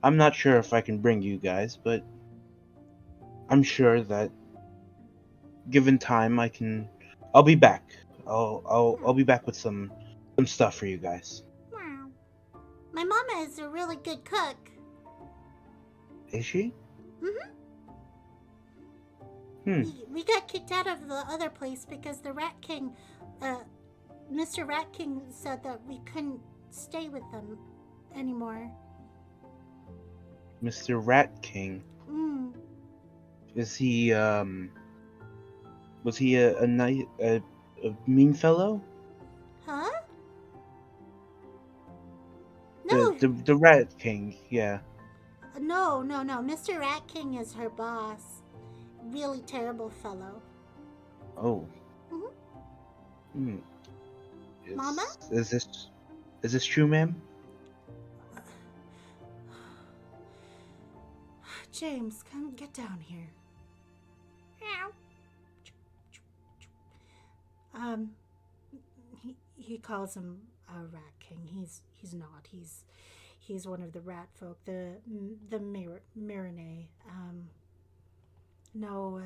B: I'm not sure if I can bring you guys, but I'm sure that given time, I'll be back. I'll be back with some stuff for you guys.
A: Meow. My mama is a really good cook.
B: Is she?
A: Mm-hmm.
B: Hmm.
A: We got kicked out of the other place because the Rat King, Mr. Rat King said that we couldn't stay with them anymore.
B: Mr. Rat King.
A: Mm.
B: Is he was he a mean fellow?
A: Huh?
B: The,
A: No,
B: the the Rat King, yeah.
A: no, no, no. Mr. Rat King is her boss. Really terrible fellow.
B: Oh.
A: Mhm.
B: Hmm.
A: Mama?
B: Is this true, ma'am?
A: James, come get down here. Meow. Um, he calls him a rat king. He's not. He's one of the rat folk. The Marinade. No,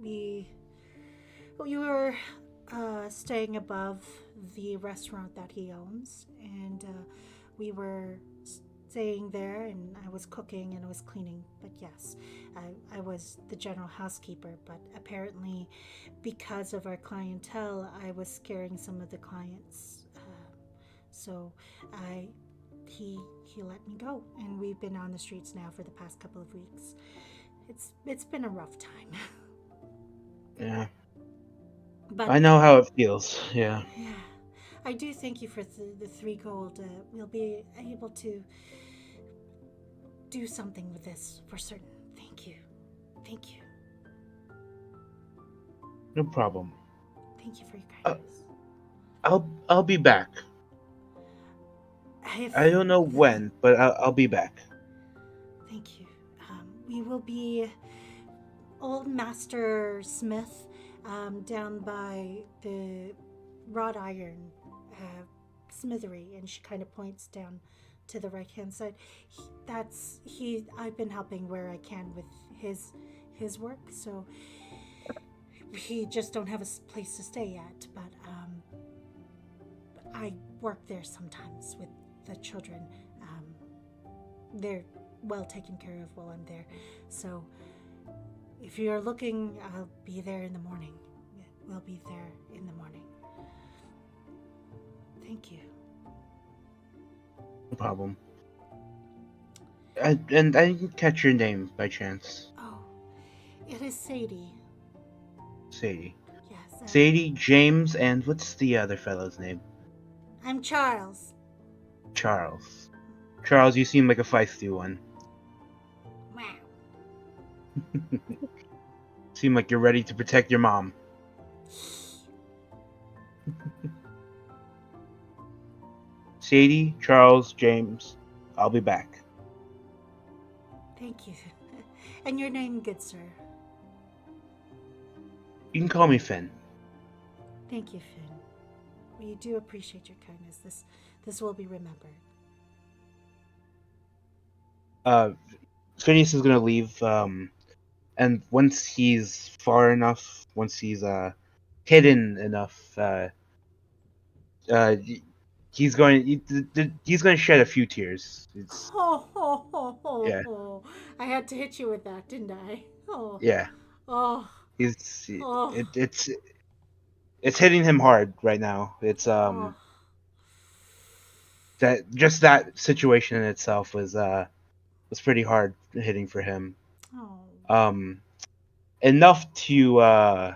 A: we were staying above the restaurant that he owns, and we were staying there, and I was cooking and I was cleaning. But yes, I was the general housekeeper. But apparently, because of our clientele, I was scaring some of the clients. So I he let me go, and we've been on the streets now for the past couple of weeks. It's been a rough time.
B: Yeah.
A: But
B: I know how it feels. Yeah.
A: yeah, I do thank you for the 3 gold. We'll be able to do something with this for certain. Thank you. Thank you.
B: No problem.
A: Thank you for your
B: Uh,
A: kindness.
B: I'll be back.
A: If
B: I don't know when, but I'll be back.
A: Thank you. We will be Old Master Smith down by the wrought iron smithery, and she kind of points down to the right hand side. I've been helping where I can with his work, so he just don't have a place to stay yet. But I work there sometimes with the children. They're well taken care of while I'm there, so if you're looking, I'll be there in the morning. We'll be there in the morning. Thank you.
B: No problem. And I didn't catch your name by chance.
A: Oh, it is Sadie.
B: Sadie.
A: Yes,
B: Sadie, James, and what's the other fellow's name?
A: I'm Charles.
B: Charles. Charles, you seem like a feisty one.
A: Wow.
B: Seem like you're ready to protect your mom. Sadie, Charles, James, I'll be back.
A: Thank you. And your name, good sir?
B: You can call me Finn.
A: Thank you, Finn. We do appreciate your kindness. This will be remembered.
B: Phineas is gonna leave, and once he's far enough, once he's hidden enough, uh, he's going to shed a few tears. It's yeah,
A: I had to hit you with that, didn't I? Oh,
B: yeah.
A: oh,
B: He's
A: oh,
B: it's hitting him hard right now. It's
A: oh.
B: that situation in itself was pretty hard hitting for him.
A: Oh.
B: Um, enough to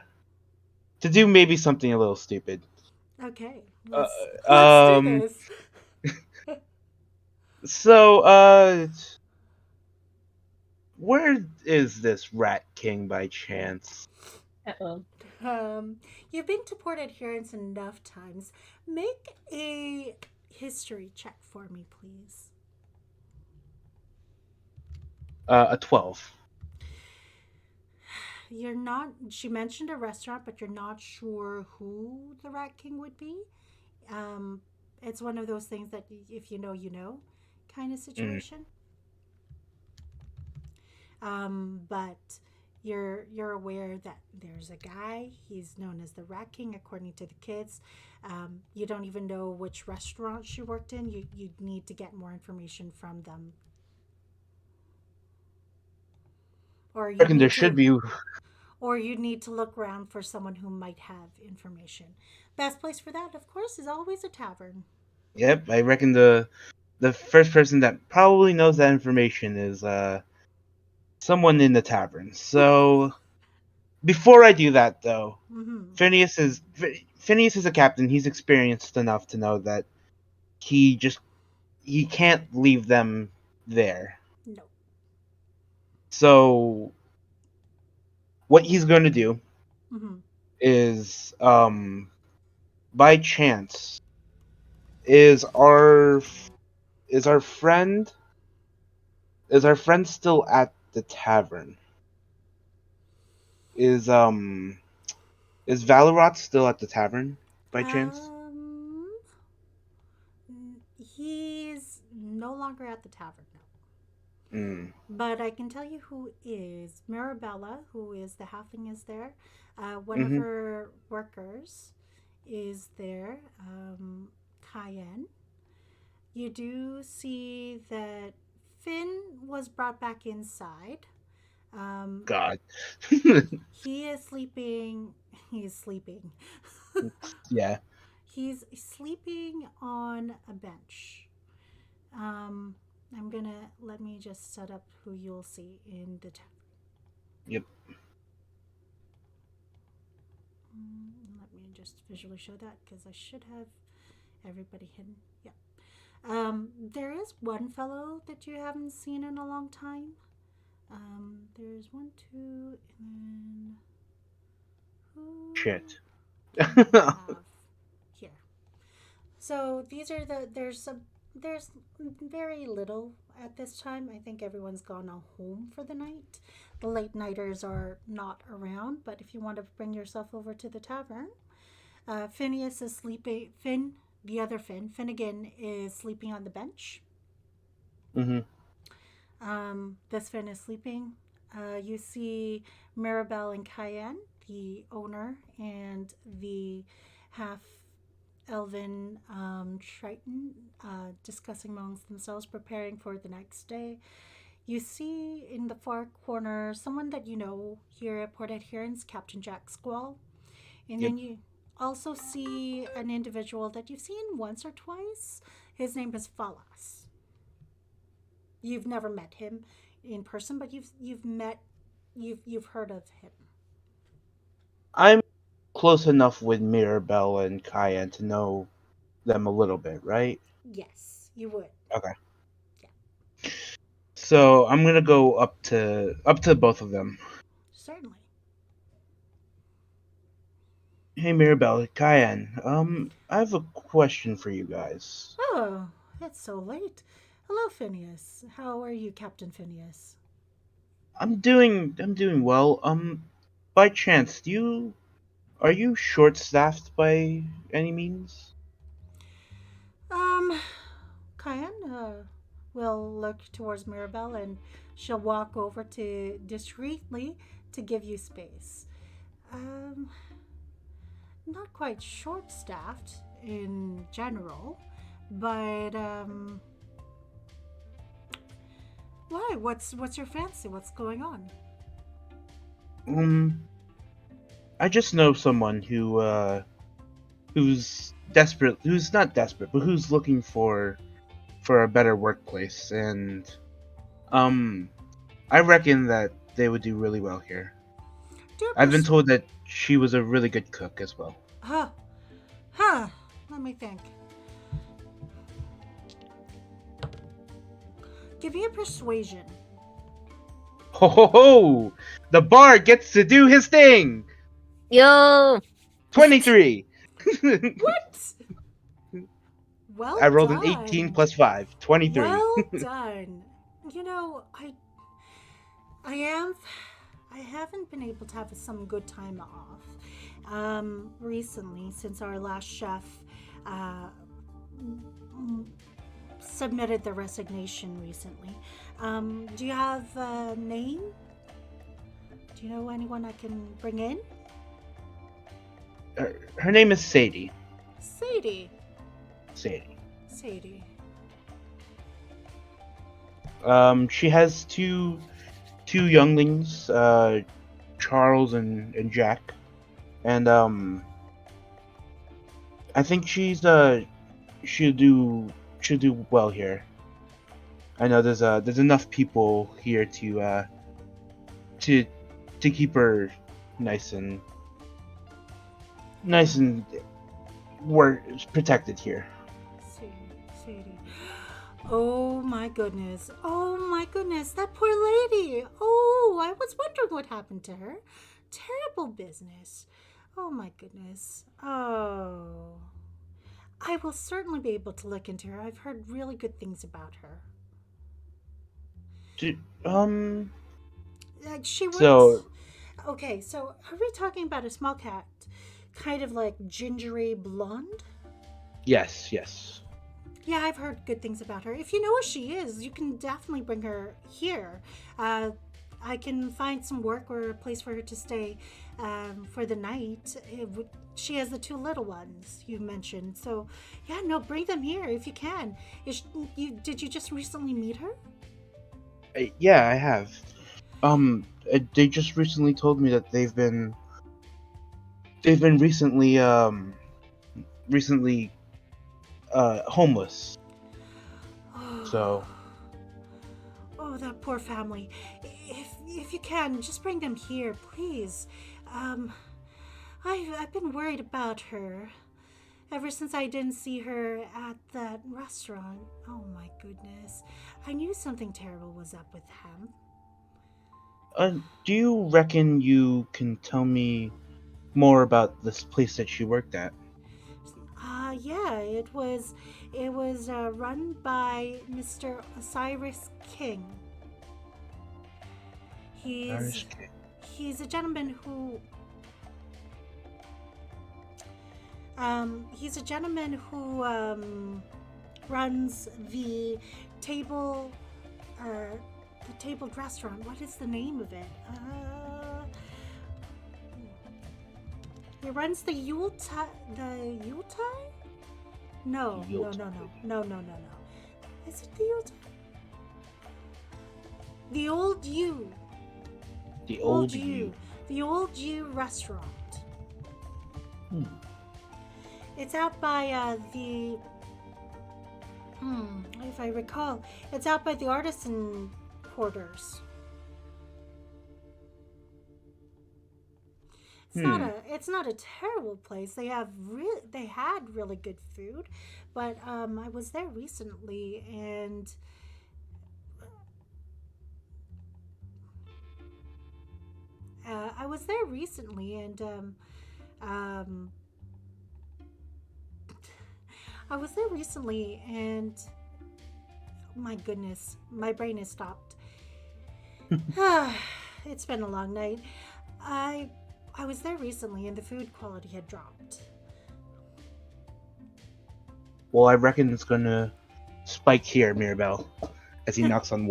B: do maybe something a little stupid.
A: Okay,
B: Uh,
A: let's do
B: um,
A: this.
B: so where is this Rat King by chance?
D: Uh-oh.
A: You've been to Port Adherence enough times. Make a history check for me, please.
B: A 12.
A: You're not. She mentioned a restaurant, but you're not sure who the Rat King would be. Um, it's one of those things that if you know, you know, kind of
B: Mm.
A: situation. But you're aware that there's a guy. He's known as the Rat King, according to the kids. You don't even know which restaurant she worked in. You need to get more information from them, or
B: I
A: you
B: reckon there
A: need
B: should
A: to,
B: be.
A: or you need to look around for someone who might have information. Best place for that, of course, is always a tavern.
B: Yep, I reckon the the first person that probably knows that information is someone in the tavern. So before I do that, though,
A: Mm-hmm.
B: Phineas is a captain. He's experienced enough to know that he can't leave them there.
A: No.
B: So what he's going to do
A: Mm-hmm.
B: is, by chance, is our is our friend is our friend still at the tavern? Is Valorot still at the tavern by chance?
A: Um, he's no longer at the tavern now.
B: Mm.
A: But I can tell you who is. Mirabella, who is the halfling, is there. One of
B: Mm-hmm.
A: her workers is there. Cayenne. You do see that Finn was brought back inside. Um,
B: God.
A: he is sleeping. He is sleeping.
B: Yeah.
A: He's sleeping on a bench. Um, I'm gonna let me just set up who you'll see in the
B: Yep.
A: Let me just visually show that because I should have everybody hidden. Yeah. There is one fellow that you haven't seen in a long time. There's one, two, and then who
B: Shit.
A: do we have here? So these are there's very little at this time. I think everyone's gone home for the night. The late nighters are not around, but if you want to bring yourself over to the tavern, Finneas is sleeping. The other Finnegan, is sleeping on the bench.
B: Mm-hmm.
A: This Finn is sleeping. You see Maribel and Cayenne, the owner, and the half Elven Triton, discussing amongst themselves, preparing for the next day. You see in the far corner someone that you know here at Port Adherence, Captain Jack Squall. And
B: Yep.
A: then you also see an individual that you've seen once or twice. His name is Falas. You've never met him in person, but you've heard of him.
B: I'm close enough with Mirabelle and Cayenne to know them a little bit, right?
A: Yes, you would.
B: Okay.
A: Yeah,
B: So I'm gonna go up to both of them.
A: certainly.
B: Hey Mirabelle, Cayenne. I have a question for you guys.
A: Oh, it's so late. Hello, Phineas. How are you, Captain Phineas?
B: I'm doing well. By chance, are you short-staffed by any means?
A: Um, Cayenne will look towards Mirabelle and she'll walk over to discreetly to give you space. Um, Not quite short staffed in general, but why? What's your fancy? What's going on?
B: Um, I just know someone who's not desperate, but who's looking for a better workplace, and um, I reckon that they would do really well here.
A: Do you
B: I've been told that she was a really good cook as well.
A: Huh. Huh. Let me think. Give me a persuasion.
B: Ho ho ho! The bard gets to do his thing.
D: Yo!
B: 23.
A: What? Well
B: I rolled
A: done.
B: an 18 plus 5. 23.
A: Well done. You know, I am I haven't been able to have some good time off recently since our last chef uh, submitted the resignation recently. Do you have a name? Do you know anyone I can bring in?
B: Her name is Sadie.
A: Sadie.
B: Sadie.
A: Sadie.
B: She has two younglings, Charles and Jack, and I think she'll do well here. I know there's enough people here to to keep her nice and nice and we're protected here.
A: Sadie. Oh my goodness. Oh my goodness. That poor lady. Oh, I was wondering what happened to her. Terrible business. Oh my goodness. Oh. I will certainly be able to look into her. I've heard really good things about her.
B: Do- Um.
A: She worked.
B: So
A: Okay, so are we talking about a small cat? Kind of like gingery blonde?
B: yes, yes.
A: Yeah, I've heard good things about her. If you know where she is, you can definitely bring her here. Uh, I can find some work or a place for her to stay for the night. She has the two little ones you mentioned. So, yeah, no, bring them here if you can. Did you just recently meet her?
B: Yeah, I have. They just recently told me that they've been recently homeless. So
A: Oh, that poor family. If you can, just bring them here, please. Um, I've been worried about her ever since I didn't see her at that restaurant. Oh my goodness. I knew something terrible was up with him.
B: do you reckon you can tell me more about this place that she worked at?
A: Yeah, it was run by Mr. Osiris King. He's
B: Irish kid.
A: he's a gentleman who runs table uh, the tabled restaurant. What is the name of it? He runs the Yuletide. The Yuletide? No, no, no, no, no, no, no, no. Is it the Yuletide? The Old U.
B: The
A: Old
B: old
A: U.
B: you.
A: The Old U restaurant.
B: Hmm.
A: It's out by the. If I recall, it's out by the artisan quarters.
B: Hmm.
A: It's not a terrible place. They had really good food, but I was there recently and I was there recently and um, I was there recently and my goodness, my brain has stopped. It's been a long night. I I was there recently and the food quality had dropped.
B: Well, I reckon it's gonna spike here, Mirabelle, as he knocks on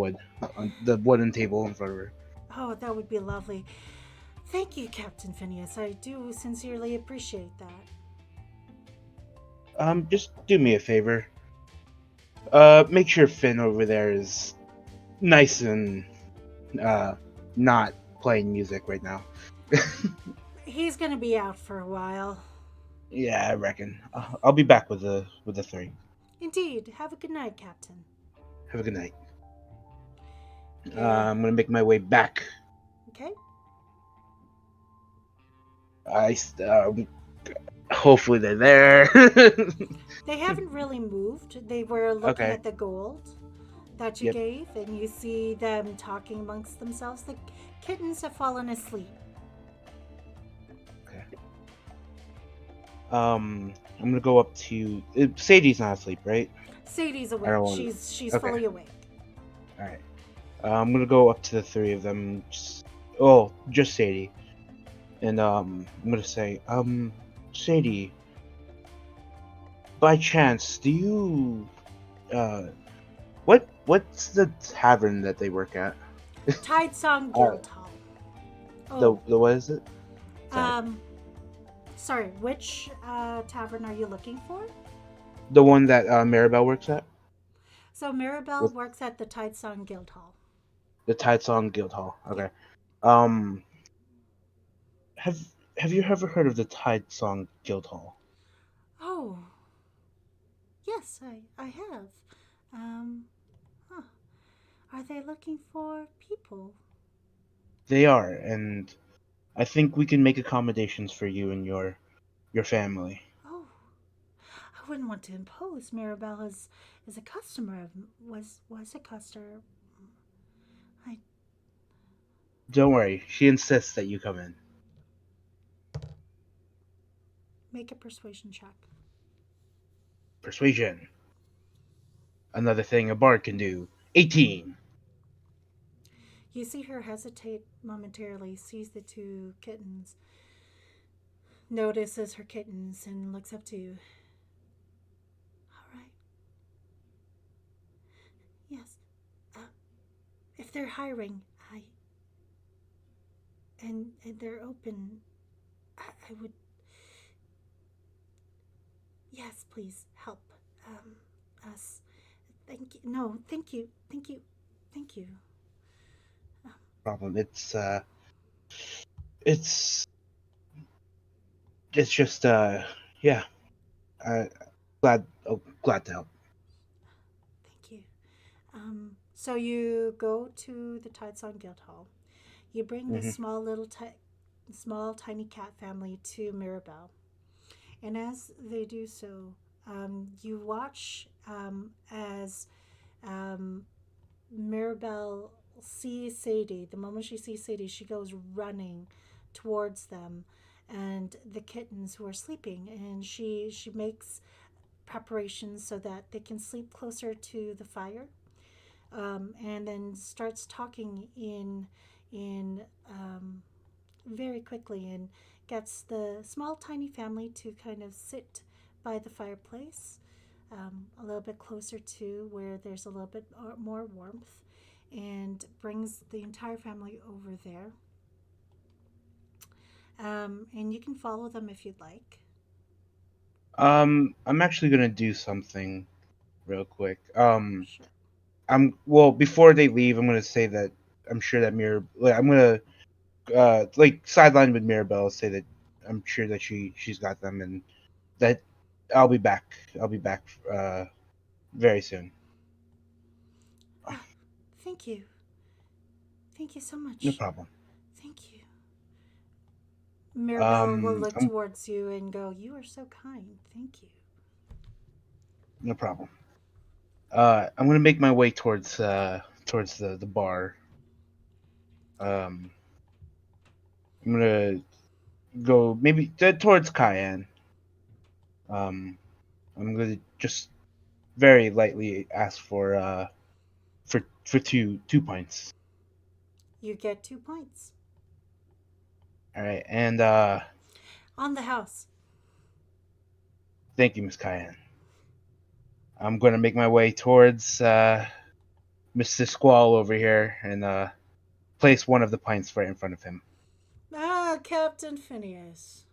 B: the wooden table in front of her.
A: Oh, that would be lovely. Thank you, Captain Finneas. I do sincerely appreciate that.
B: Just do me a favor. Make sure Finn over there is nice and uh not playing music right now.
A: He's gonna be out for a while.
B: Yeah, I reckon. I'll be back with the three.
A: Indeed. Have a good night, Captain.
B: Have a good night.
A: Yeah.
B: I'm gonna make my way back.
A: Okay.
B: I hopefully they're there.
A: They haven't really moved. They were looking
B: Okay.
A: at the gold that you
B: Yep.
A: gave, and you see them talking amongst themselves. The kittens have fallen asleep.
B: Okay. I'm gonna go up to Sadie's not asleep, right?
A: Sadie's
B: I don't
A: awake.
B: want.
A: She's
B: Okay.
A: fully awake.
B: All right. I'm gonna go up to the three of them. Just Sadie, and I'm gonna say, Sadie, by chance, do you what's the tavern that they work at?
A: Tide Song
B: Uh,
A: Guildhall.
B: the
A: Oh,
B: the what is it? Sorry.
A: um, sorry. Which tavern are you looking for?
B: The one that Maribel works at?
A: So Mirabelle
B: With
A: works at the Tide Song Guildhall.
B: the Tide Song Guild Hall.
A: Yeah.
B: Okay. Um, have have you ever heard of the Tide Song Guild Hall?
A: Oh, yes, I have. Um, huh. Are they looking for people?
B: They are, and I think we can make accommodations for you and your family.
A: Oh, I wouldn't want to impose. Mirabelle is a customer of was a customer. I
B: Don't worry, she insists that you come in.
A: make a persuasion check.
B: Persuasion. Another thing a bard can do. 18.
A: You see her hesitate momentarily, sees the two kittens, notices her kittens, and looks up to you. All right. Yes. Uh, if they're hiring, and they're open, I would. Yes, please help us. Thank you. No, thank you. Thank you. Thank you.
B: Problem. It's it's just yeah. Uh, glad to help.
A: Thank you. So you go to the Tidesong Guild Hall. You bring this
B: Hmm.
A: small tiny cat family to Mirabelle, and as they do so, you watch as um, Mirabelle sees Sadie. The moment she sees Sadie, she goes running towards them and the kittens who are sleeping, and she makes preparations so that they can sleep closer to the fire, and then starts talking in very quickly and gets the small tiny family to kind of sit by the fireplace, a little bit closer to where there's a little bit more warmth, and brings the entire family over there. And you can follow them if you'd like.
B: I'm actually gonna do something real quick.
A: Sure.
B: I'm well before they leave. I'm gonna say that I'm sure that I'm gonna like sideline with Mirabelle. Say that I'm sure that she's got them and that I'll be back. I'll be back very soon.
A: Oh, thank you. Thank you so
B: No
A: much.
B: problem.
A: Thank you. Mirabelle will look
B: I'm
A: towards you and go, "You are so kind. Thank you."
B: no problem. I'm gonna make my way towards the bar. Um, I'm gonna go maybe towards Cayenne. Um, I'm gonna just very lightly ask for two pints.
A: You get 2 points
B: All right, and
A: on the house.
B: thank you, Miss Cayenne. I'm gonna make my way towards Mr. Squall over here and place one of the pints right in front of him.
A: Ah, Captain Finneas.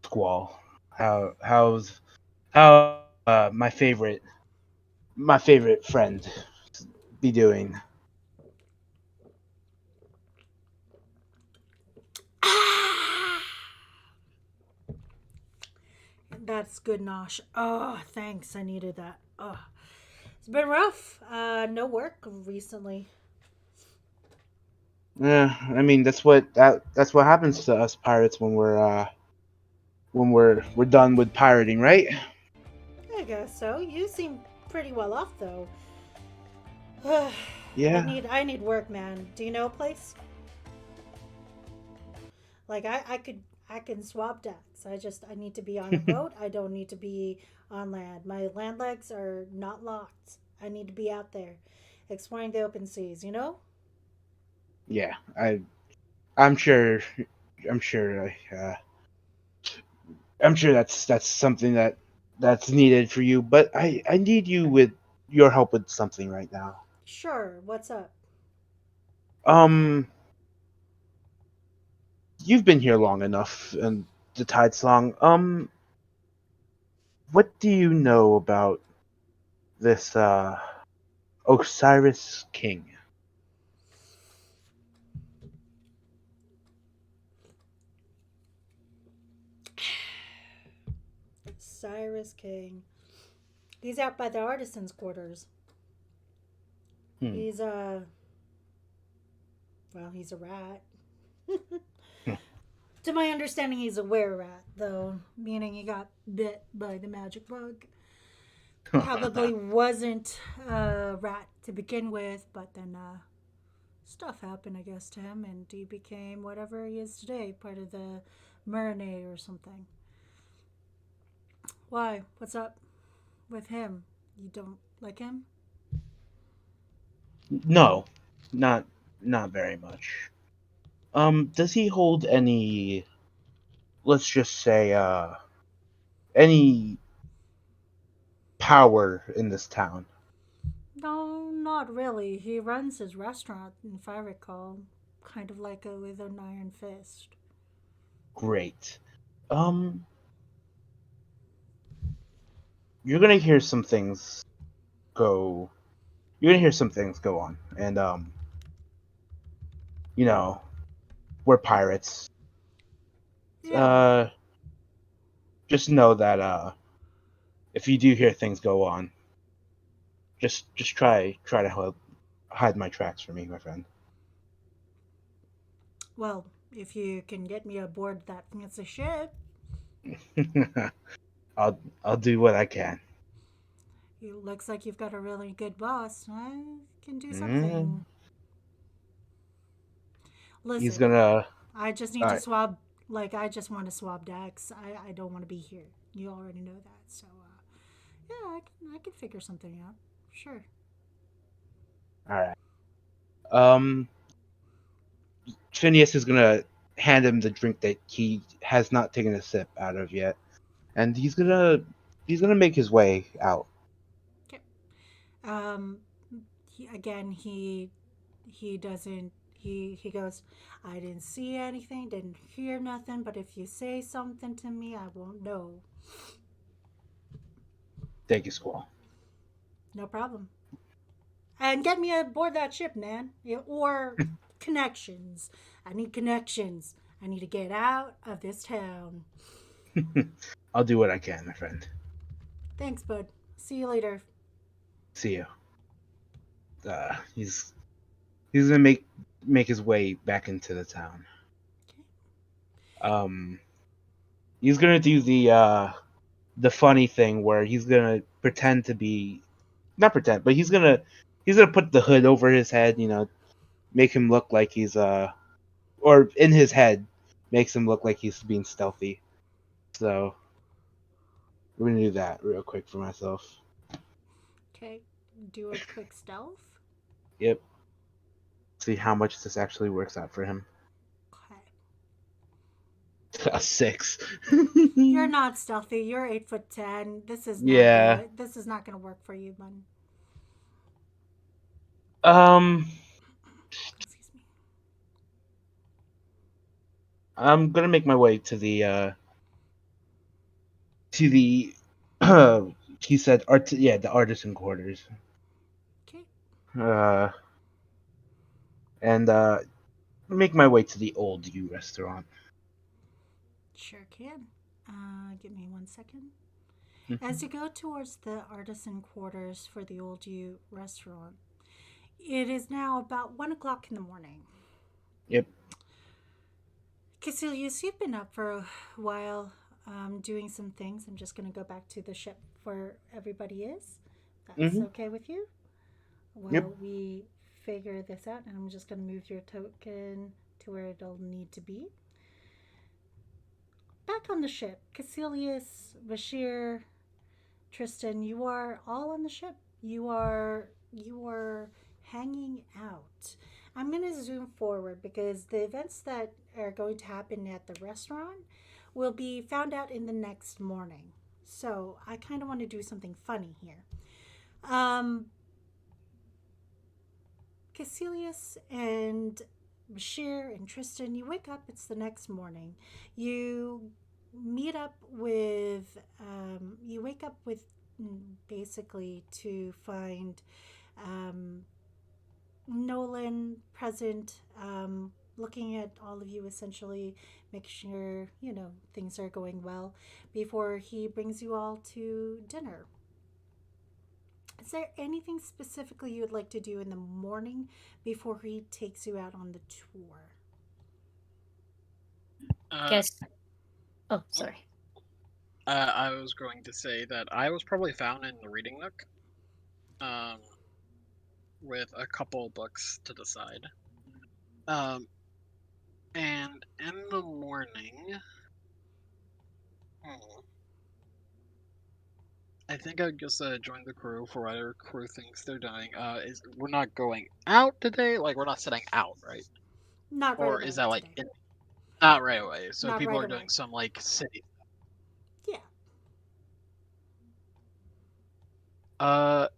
B: Squall, how's my favorite friend be doing?
A: Ah, that's good, Nosh. Oh, thanks. I needed that. Oh, it's been rough. No work recently.
B: Yeah, I mean that's what happens to us pirates when we're done with pirating, right?
A: I guess so. You seem pretty well off though.
B: Yeah,
A: I need work, man. Do you know a place? Like I can swap decks. I need to be on a boat. I don't need to be on land. My land legs are not locked. I need to be out there exploring the open seas, you know?
B: yeah. I'm sure I'm sure I'm sure that's something that's needed for you. But I need you with your help with something right now.
A: Sure, what's up?
B: Um, you've been here long enough, and the tide's long. What do you know about this Osiris King?
A: Cyrus King. He's out by the artisans' quarters.
B: Hmm.
A: He's well, he's a rat. To my understanding, he's a were rat, though, meaning he got bit by the magic bug. Probably wasn't a rat to begin with, but then stuff happened, I guess, to him, and he became whatever he is today, part of the marinade or something. Why? What's up with him? You don't like him?
B: No, not not very much. Does he hold any, let's just say, any power in this town?
A: No, not really. He runs his restaurant, if I recall, kind of like a with an iron fist.
B: Great. Um, you're gonna hear some things go. You're gonna hear some things go on, and you know, we're pirates.
A: Yeah.
B: Uh, just know that if you do hear things go on, just try to hide my tracks from me, my friend.
A: Well, if you can get me aboard that fancy ship,
B: I'll do what I can.
A: it looks like you've got a really good boss. I can do
B: Mm,
A: something.
B: he's
A: Listen,
B: gonna.
A: I just need
B: All
A: to
B: right.
A: swab. Like, I just want to swab decks. I don't want to be here. You already know that. So, yeah, I can figure something out. Sure.
B: All right. Um, Phineas is gonna hand him the drink that he has not taken a sip out of yet, and he's gonna make his way out.
A: Okay. Um, he doesn't. He goes. I didn't see anything. Didn't hear nothing. But if you say something to me, I won't know.
B: Thank you, Squall.
A: No problem. And get me aboard that ship, man. Yeah, or connections. I need connections. I need to get out of this town.
B: I'll do what I can, my friend.
A: Thanks, bud. See you later.
B: See you. He's gonna make his way back into the town.
A: Okay.
B: Um, he's gonna do the funny thing where he's gonna pretend to be, not pretend, but he's gonna put the hood over his head. Make him look like he's or in his head makes him look like he's being stealthy. So we're gonna do that real quick for myself.
A: Okay. Do a quick stealth.
B: Yep. See how much this actually works out for him.
A: Okay.
B: A 6.
A: You're not stealthy. You're 8'10". This is not
B: Yeah.
A: gonna. This is not gonna work for you, bud.
B: Um,
A: Excuse me.
B: I'm gonna make my way to the he said yeah, the artisan quarters.
A: Okay.
B: Uh, and make my way to the old U restaurant.
A: Sure can. Give me 1 second.
B: Mhm.
A: As you go towards the artisan quarters for the old U restaurant, it is now about 1 o'clock in the morning.
B: Yep.
A: Casilius, you've been up for a while doing some things. I'm just going to go back to the ship where everybody is. That's
B: Hmm.
A: okay with you?
B: Yep.
A: While we figure this out, and I'm just going to move your token to where it'll need to be. Back on the ship, Casilius, Bashir, Tristan, you are all on the ship. You are hanging out. I'm going to zoom forward because the events that are going to happen at the restaurant will be found out in the next morning. So I kind of want to do something funny here. Um, Casilius and Bashir and Tristan, you wake up, it's the next morning. You meet up with, you wake up with basically to find um, Nolan present, looking at all of you essentially, make sure, things are going well before he brings you all to dinner. Is there anything specifically you would like to do in the morning before he takes you out on the tour?
D: Guess. Oh, sorry.
C: I was going to say that I was probably found in the reading nook, with a couple books to the side. And in the morning, I think I'd just join the crew for whatever crew thinks they're doing. We're not going out today? Like, we're not setting out, right?
A: Not right
C: Or is
A: away
C: that like
A: today.
C: not right away? So
A: Not
C: people
A: right
C: are
A: away.
C: doing some like city.
A: Yeah.
C: Uh,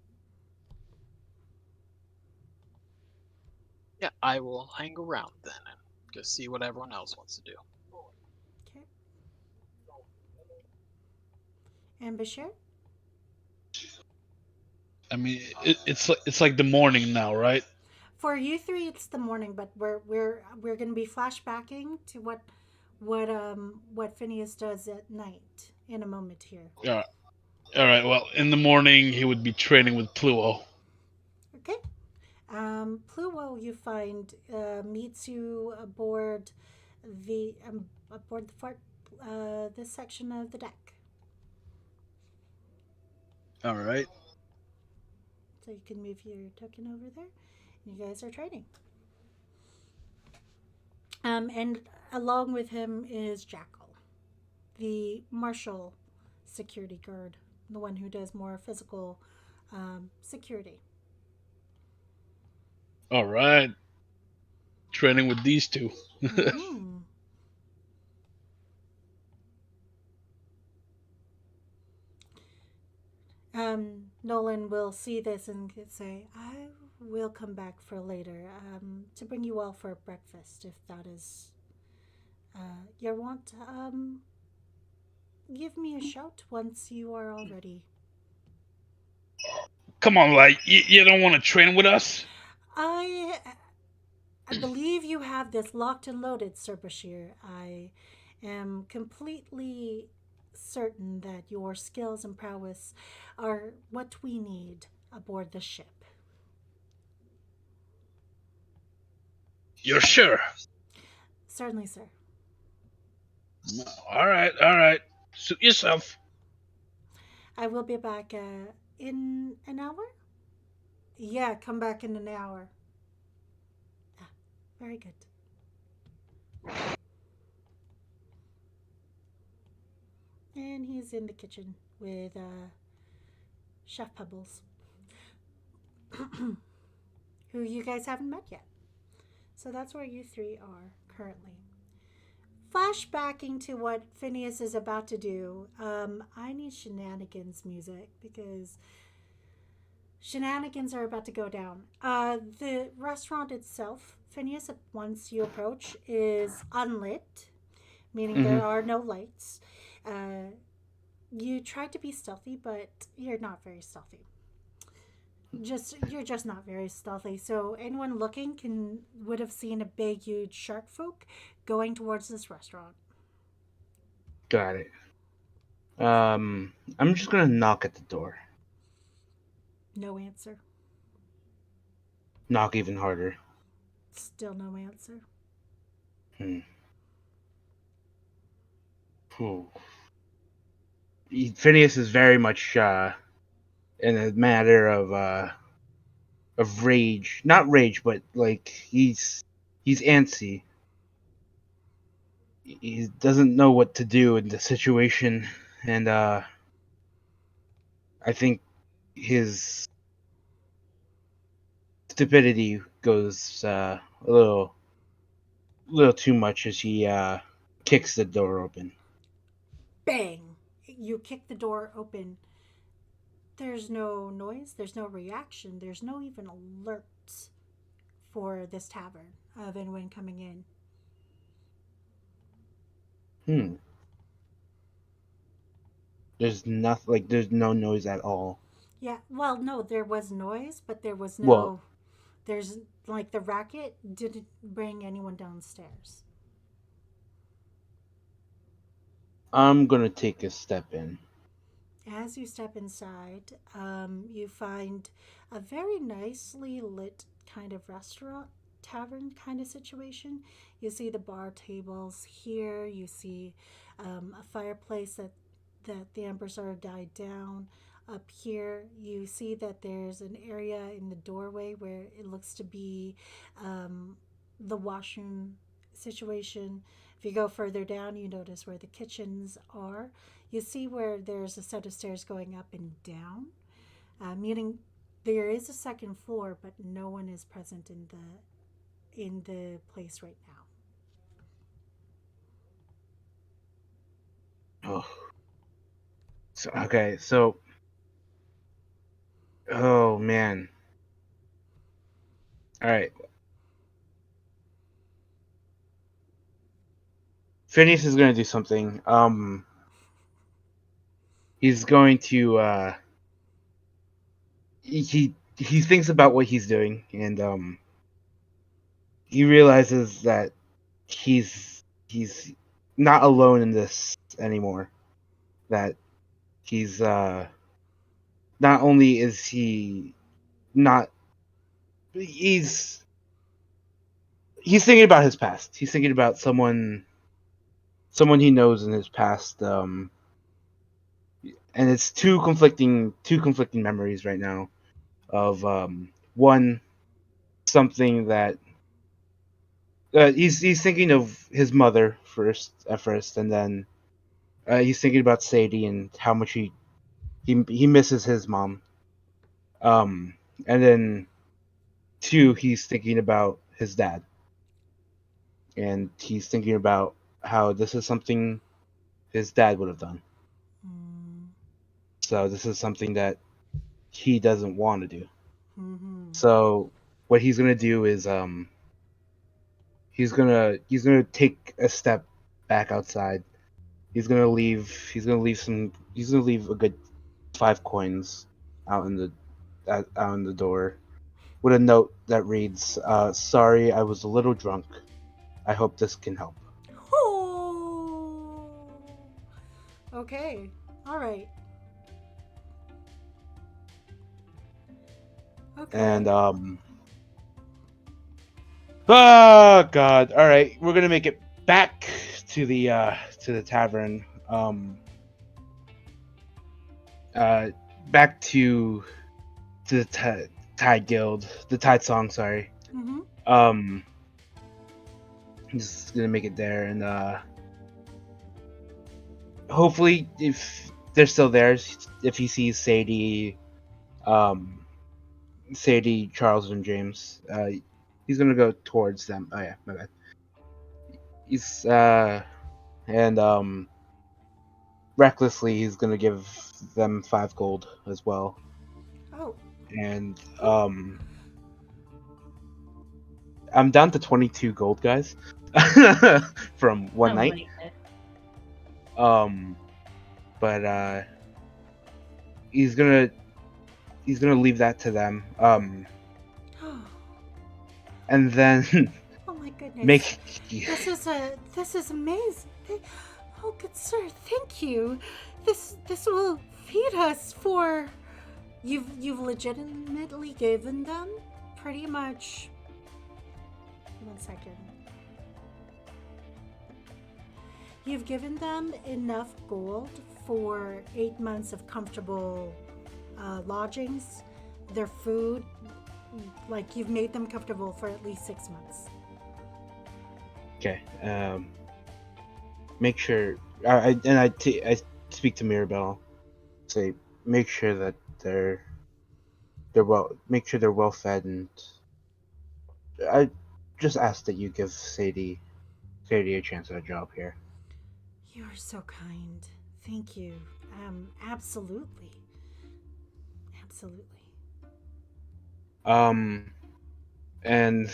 C: yeah, I will hang around then and just see what everyone else wants to do.
A: Okay. And Bashir?
E: I mean, it's like the morning now, right?
A: For you three, it's the morning, but we're going to be flashbacking to what Finneas does at night in a moment here.
E: Yeah. All right. Well, in the morning he would be training with Pluo.
A: Okay. Pluo, you find meets you aboard the fort, this section of the deck.
E: All right.
A: So you can move your token over there. You guys are trading. And along with him is Jackal, the marshal security guard, the one who does more physical security.
E: All right. Training with these two.
A: Mm-hmm. Nolan will see this and say, I will come back for later to bring you all for breakfast if that is your want. Give me a shout once you are all ready.
E: Come on, lad. You don't want to train with us?
A: I believe you have this locked and loaded, Sir Bashir. I am completely certain that your skills and prowess are what we need aboard the ship.
E: You're sure?
A: Certainly, sir.
E: All right. All right. Suit yourself.
A: I will be back in an hour? Yeah, come back in an hour. Ah, very good. And he's in the kitchen with Chef Pebbles, who you guys haven't met yet. So that's where you three are currently. Flashbacking to what Finneas is about to do, I need shenanigans music because shenanigans are about to go down. The restaurant itself, Finneas, once you approach, is unlit, meaning
B: Mm-hmm.
A: there are no lights. You try to be stealthy, but you're not very stealthy. You're just not very stealthy. So anyone looking would have seen a big, huge shark folk going towards this restaurant.
B: Got it. I'm just gonna knock at the door.
A: No answer.
B: Knock even harder.
A: Still no answer.
B: Hmm. Whew. Phineas is very much in a matter of rage. Not rage, but like he's antsy. He doesn't know what to do in the situation, and I think his stupidity goes a little too much as he kicks the door open.
A: Bang! You kick the door open. There's no noise, there's no reaction, there's no even alert for this tavern of anyone coming in.
B: Hmm. There's nothing, like there's no noise at all.
A: Yeah, well, no, there was noise, but there was
B: Well,
A: no. There's like the racket didn't bring anyone downstairs.
B: I'm gonna take a step in.
A: as you step inside, you find a very nicely lit kind of restaurant, tavern kind of situation. You see the bar tables here. You see a fireplace that the embers are died down. Up here, you see that there's an area in the doorway where it looks to be the washroom situation. If you go further down, you notice where the kitchens are. You see where there's a set of stairs going up and down, meaning there is a second floor, but no one is present in the place right now.
B: Oh. So, okay, so. Oh, man. Alright. Phineas is gonna do something. He's going to, he thinks about what he's doing, and, he realizes that he's not alone in this anymore. That he's, not only is he not, he's thinking about his past. He's thinking about someone he knows in his past, and it's two conflicting memories right now of one, something that he's thinking of his mother at first, and then he's thinking about Sadie and how much he misses his mom. And then two, he's thinking about his dad, and he's thinking about how this is something his dad would have done.
A: Mm.
B: So this is something that he doesn't want to do.
A: Mm-hmm.
B: So what he's gonna do is he's gonna take a step back outside. He's gonna leave a good 5 coins out in the out in the door with a note that reads, "Sorry, I was a little drunk. I hope this can help."
A: Oh. Okay. All right. Okay.
B: And oh god. All right, we're gonna make it back to the tavern. Back to the Tide Guild, the Tide Song. Sorry.
A: Mm-hmm.
B: I'm just gonna make it there, and hopefully, if they're still there, if he sees Sadie, Charles, and James, he's gonna go towards them. Oh yeah, my bad. He's and recklessly, he's gonna give them 5 gold as well.
A: Oh.
B: And I'm down to 22 gold, guys, from one
D: Oh
B: night.
D: my God.
B: But he's gonna leave that to them. And then
A: Oh my goodness.
B: make
A: This is amazing. Oh, good sir, thank you. This will feed us for. You've legitimately given them pretty much. 1 second. You've given them enough gold for 8 months of comfortable lodgings, their food. Like, you've made them comfortable for at least 6 months.
B: Okay. Make sure. I speak to Mirabelle. Say, make sure that they're well. Make sure they're well fed, and I just ask that you give Sadie a chance at a job here.
A: You are so kind. Thank you. Absolutely. Absolutely.
B: And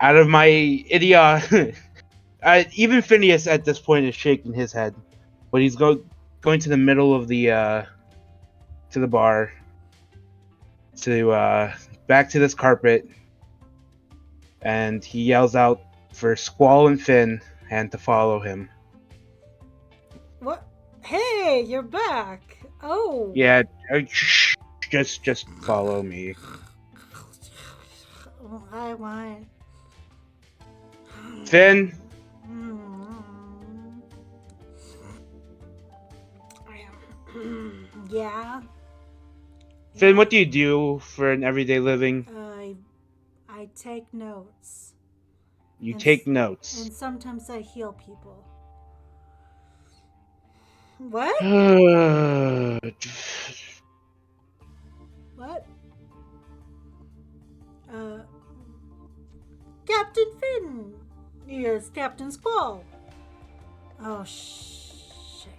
B: out of my idiot, even Finneas at this point is shaking his head, but he's going to the middle of the to the bar, to back to this carpet, and he yells out for Squall and Finn and to follow him.
A: What? Hey, you're back. Oh.
B: Yeah, just follow me.
A: I want.
B: Finn,
A: Yeah.
B: Finn, what do you do for an everyday living?
A: I take notes.
B: You
A: And
B: take notes.
A: And sometimes I heal people. What? What? Uh, Captain Finn. Yes, Captain Squall. Oh shit!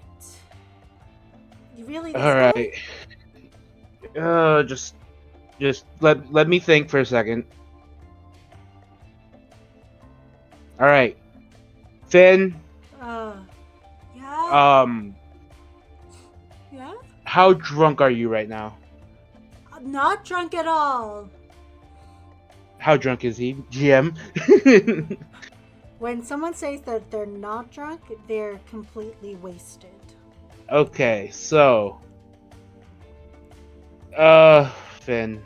A: You really this
B: All
A: guy?
B: right. Just let me think for a second. All right, Finn.
A: Uh, yeah,
B: Um,
A: yeah.
B: how drunk are you right now?
A: I'm not drunk at all.
B: How drunk is he, GM?
A: When someone says that they're not drunk, they're completely wasted.
B: Okay, so, uh, Finn,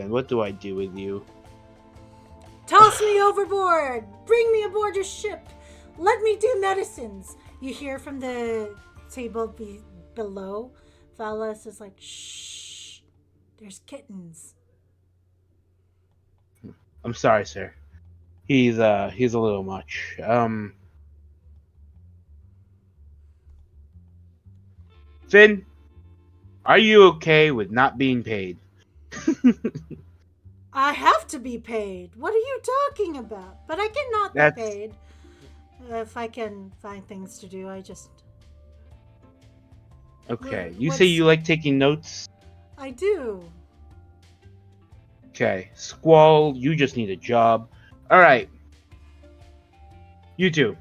B: what do I do with you?
A: Toss me overboard! Bring me aboard your ship! Let me do medicines! You hear from the table below. Valas is like, shh, there's kittens.
B: I'm sorry, sir. He's a little much. Finn, are you okay with not being paid?
A: I have to be paid. What are you talking about? But I cannot be
B: That's
A: paid. If I can find things to do, I just.
B: okay. You say
A: What's.
B: you like taking notes?
A: I do.
B: Okay. Squall, you just need a job. Alright. You two,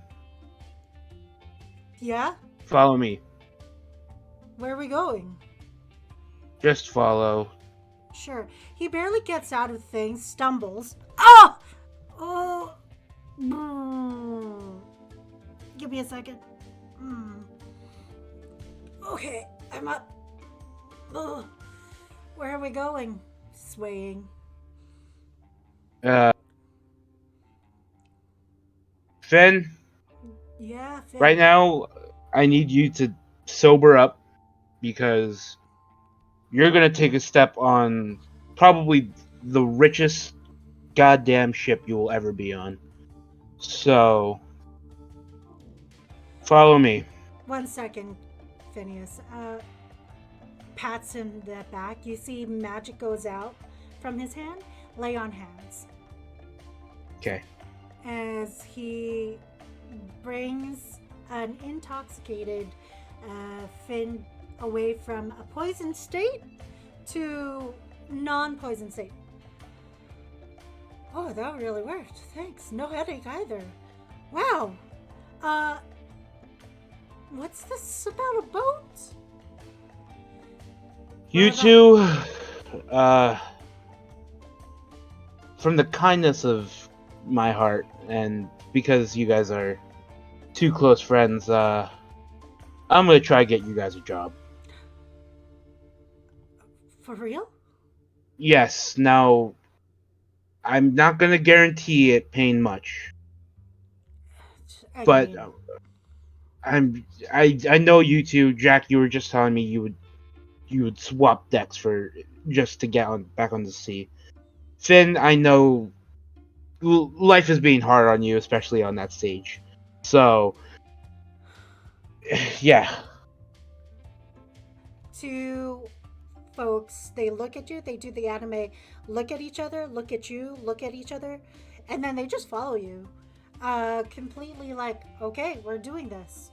A: Yeah?
B: follow me.
A: Where are we going?
B: Just follow.
A: Sure. He barely gets out of things, stumbles. Oh! Oh! Mm. Give me a second. Okay, I'm up. Ugh. Where are we going? Swaying.
B: Uh, Finn,
A: Yeah, Finn.
B: right now, I need you to sober up because you're gonna take a step on probably the richest goddamn ship you will ever be on. So, follow me.
A: 1 second, Finneas. Pats in the back. You see magic goes out from his hand. Lay on hands.
B: Okay.
A: As he brings an intoxicated Finn away from a poisoned state to non-poisoned state. Oh, that really worked. Thanks. No headache either. Wow. What's this about a boat?
B: You two, from the kindness of my heart, and because you guys are two close friends, I'm gonna try to get you guys a job.
A: For real?
B: Yes, now, I'm not gonna guarantee it paying much,
A: I
B: but
A: mean,
B: I know you two, Jack. You were just telling me you would swap decks for just to get on back on the sea. Finn, I know life is being hard on you, especially on that stage. So, yeah.
A: two folks, they look at you, they do the anime, look at each other, look at you, look at each other, and then they just follow you. Completely like, okay, we're doing this.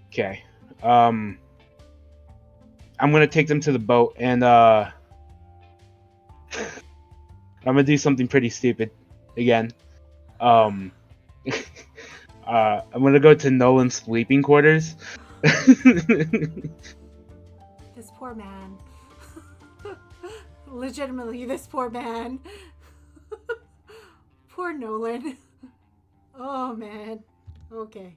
B: Okay. I'm gonna take them to the boat, and I'm gonna do something pretty stupid again. Um, I'm gonna go to Nolan's sleeping quarters.
A: This poor man. Legitimately, this poor man. Poor Nolan. Oh man. Okay.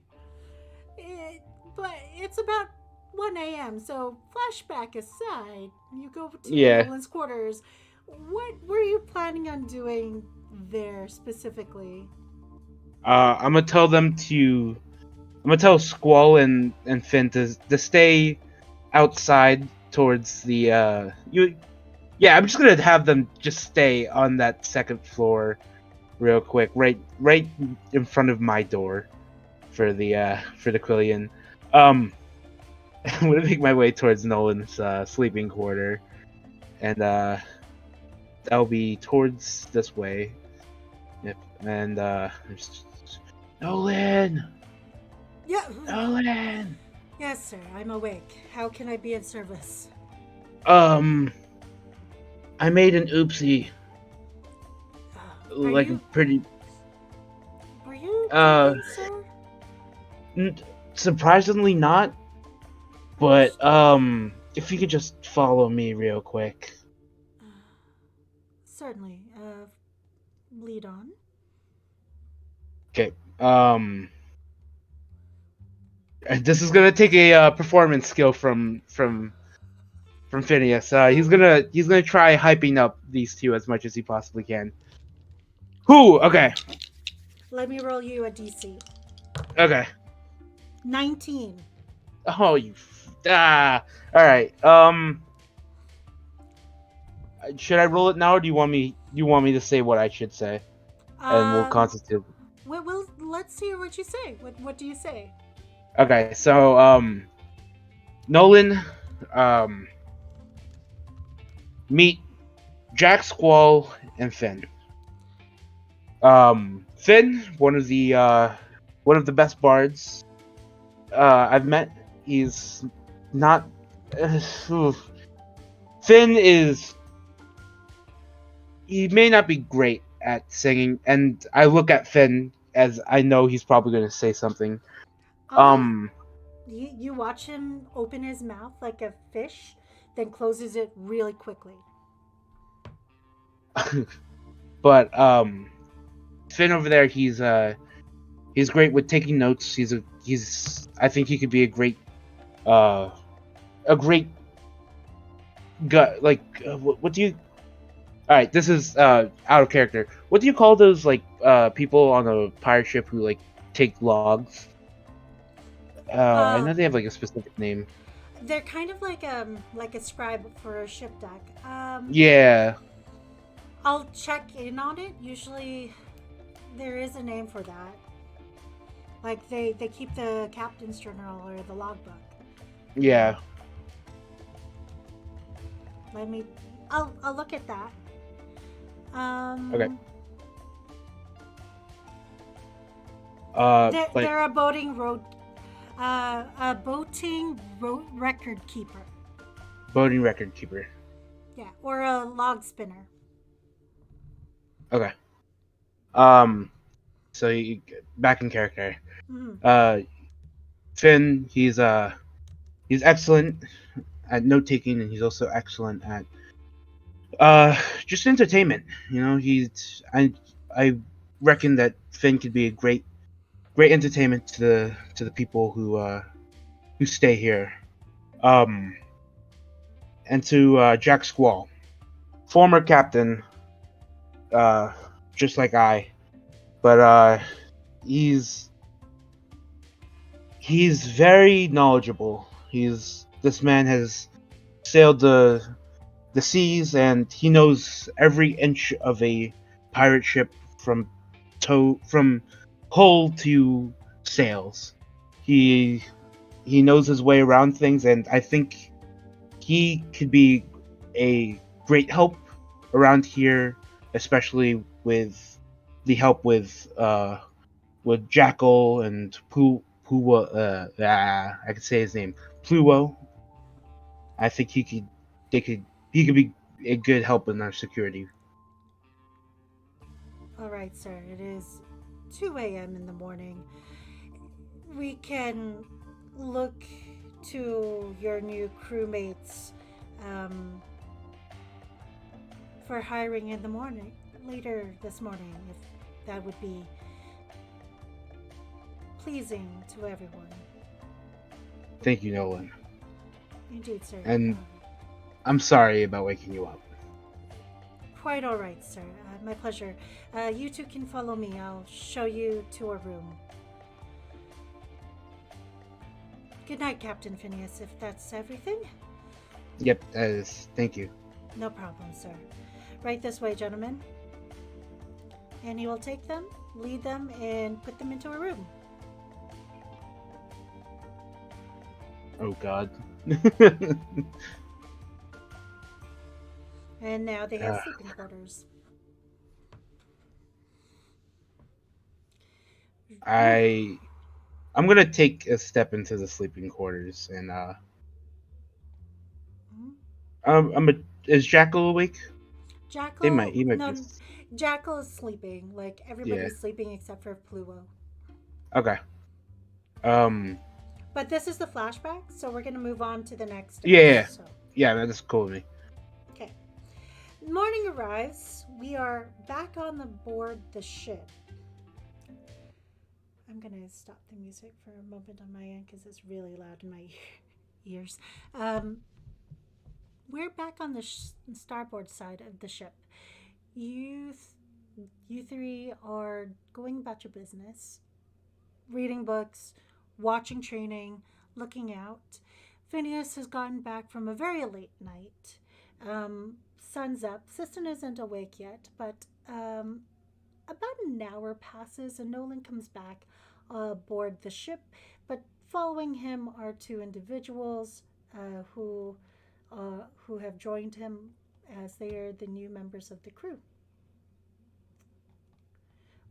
A: but it's about 1 a.m., so flashback aside, you go to
B: Yeah.
A: Nolan's quarters. What were you planning on doing there specifically?
B: I'm gonna tell them to. I'm gonna tell Squall and Finn to stay outside towards the you. Yeah, I'm just gonna have them just stay on that second floor, real quick, right in front of my door, for the Quillon. I'm gonna make my way towards Nolan's sleeping quarter, and that'll be towards this way. Yep, and Nolan.
A: Yeah.
B: Nolan!
A: Yes, sir. I'm awake. How can I be of service?
B: I made an oopsie.
A: Are
B: Like
A: you?
B: pretty.
A: Were you
B: Uh,
A: drinking, sir?
B: Surprisingly not. But if you could just follow me real quick.
A: Certainly. Lead on.
B: Okay. This is gonna take a performance skill from Finneas. He's gonna try hyping up these two as much as he possibly can. Whoo! Okay.
A: Let me roll you a DC.
B: Okay.
A: 19.
B: Oh, you. All right. Should I roll it now, or do you want me? To say what I should say, and we'll constitute.
A: Well, let's hear what you say. What do you say?
B: Okay. So Nolan, meet Jack, Squall, and Finn. Finn, one of the best bards I've met. He's not. Finn is. He may not be great at singing, and I look at Finn as I know he's probably going to say something.
A: You watch him open his mouth like a fish, then closes it really quickly.
B: But Finn over there, he's great with taking notes. He's I think he could be a great guy. Like what do you? All right, this is out of character. What do you call those like people on a pirate ship who like take logs? I know they have like a specific name.
A: They're kind of like a scribe for a ship deck.
B: Yeah.
A: I'll check in on it. Usually, there is a name for that. Like they keep the captain's journal or the logbook.
B: Yeah.
A: I'll look at that.
B: Okay. But
A: They're a boating record keeper.
B: Boating record keeper.
A: Yeah, or a log spinner.
B: Okay. So back in character.
A: Mm-hmm.
B: Finn, he's excellent at note taking, and he's also excellent at just entertainment. You know, I reckon that Finn could be a great entertainment to the people who stay here. And to Jack Squall, former captain, just like I, but he's very knowledgeable. This man has sailed the seas, and he knows every inch of a pirate ship from hull to sails. He knows his way around things, and I think he could be a great help around here, especially with the help with Jackal and I could say his name, Pluo. I think he could be a good help in our security.
A: All right, sir. It is 2 a.m. in the morning. We can look to your new crewmates for hiring in the morning, later this morning, if that would be pleasing to everyone.
B: Thank you, Nolan.
A: Indeed, sir.
B: And I'm sorry about waking you up.
A: Quite all right, sir. My pleasure. You two can follow me. I'll show you to a room. Good night, Captain Finneas, if that's everything.
B: Yep, that is. Thank you.
A: No problem, sir. Right this way, gentlemen. And he will take them, lead them, and put them into a room.
B: Oh God.
A: And now they have sleeping quarters.
B: I'm gonna take a step into the sleeping quarters and is Jackal awake?
A: Jackal,
B: He might
A: no,
B: be.
A: Jackal is sleeping. Like everybody's
B: Yeah.
A: sleeping except for Pluo.
B: Okay.
A: But this is the flashback, so we're gonna move on to the next stage.
B: Yeah.
A: So.
B: Yeah, that's cool with me.
A: Okay. Morning arrives. We are back on the board the ship. I'm gonna stop the music for a moment on my end because it's really loud in my ears. We're back on the starboard side of the ship. You three are going about your business, reading books, watching training, looking out. Finneas has gotten back from a very late night. Sun's up. Siston isn't awake yet, but about an hour passes and Nolan comes back aboard the ship. But following him are two individuals who have joined him as they are the new members of the crew.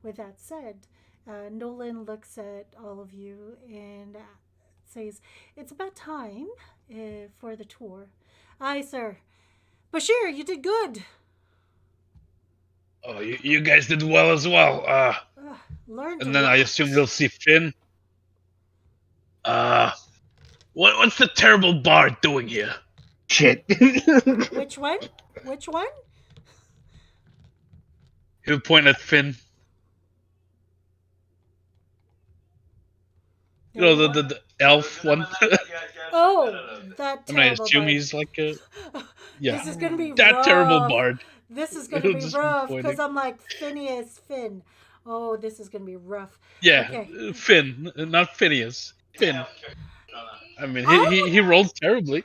A: With that said, Nolan looks at all of you and says, "It's about time for the tour." "Aye, sir." "Bashir, you did good."
E: Oh, you guys did well as well.
A: Learned a
E: And then I
A: lot.
E: assume we'll see Finn. What's the terrible bard doing here?
B: Shit.
A: Which one? Which one?
E: He'll point at Finn. You know, the elf one.
A: Oh, that
E: I mean, I
A: terrible
E: assume
A: bard.
E: he's like a. Yeah.
A: This is gonna be
E: That
A: rough.
E: terrible bard.
A: This is gonna
E: He'll
A: be
E: just
A: rough
E: be
A: because
E: pointing.
A: I'm like Phineas Finn. Oh, this is gonna be rough.
E: Yeah,
A: Okay.
E: Finn, not Phineas. Finn. I mean,
A: I
E: he rolled terribly.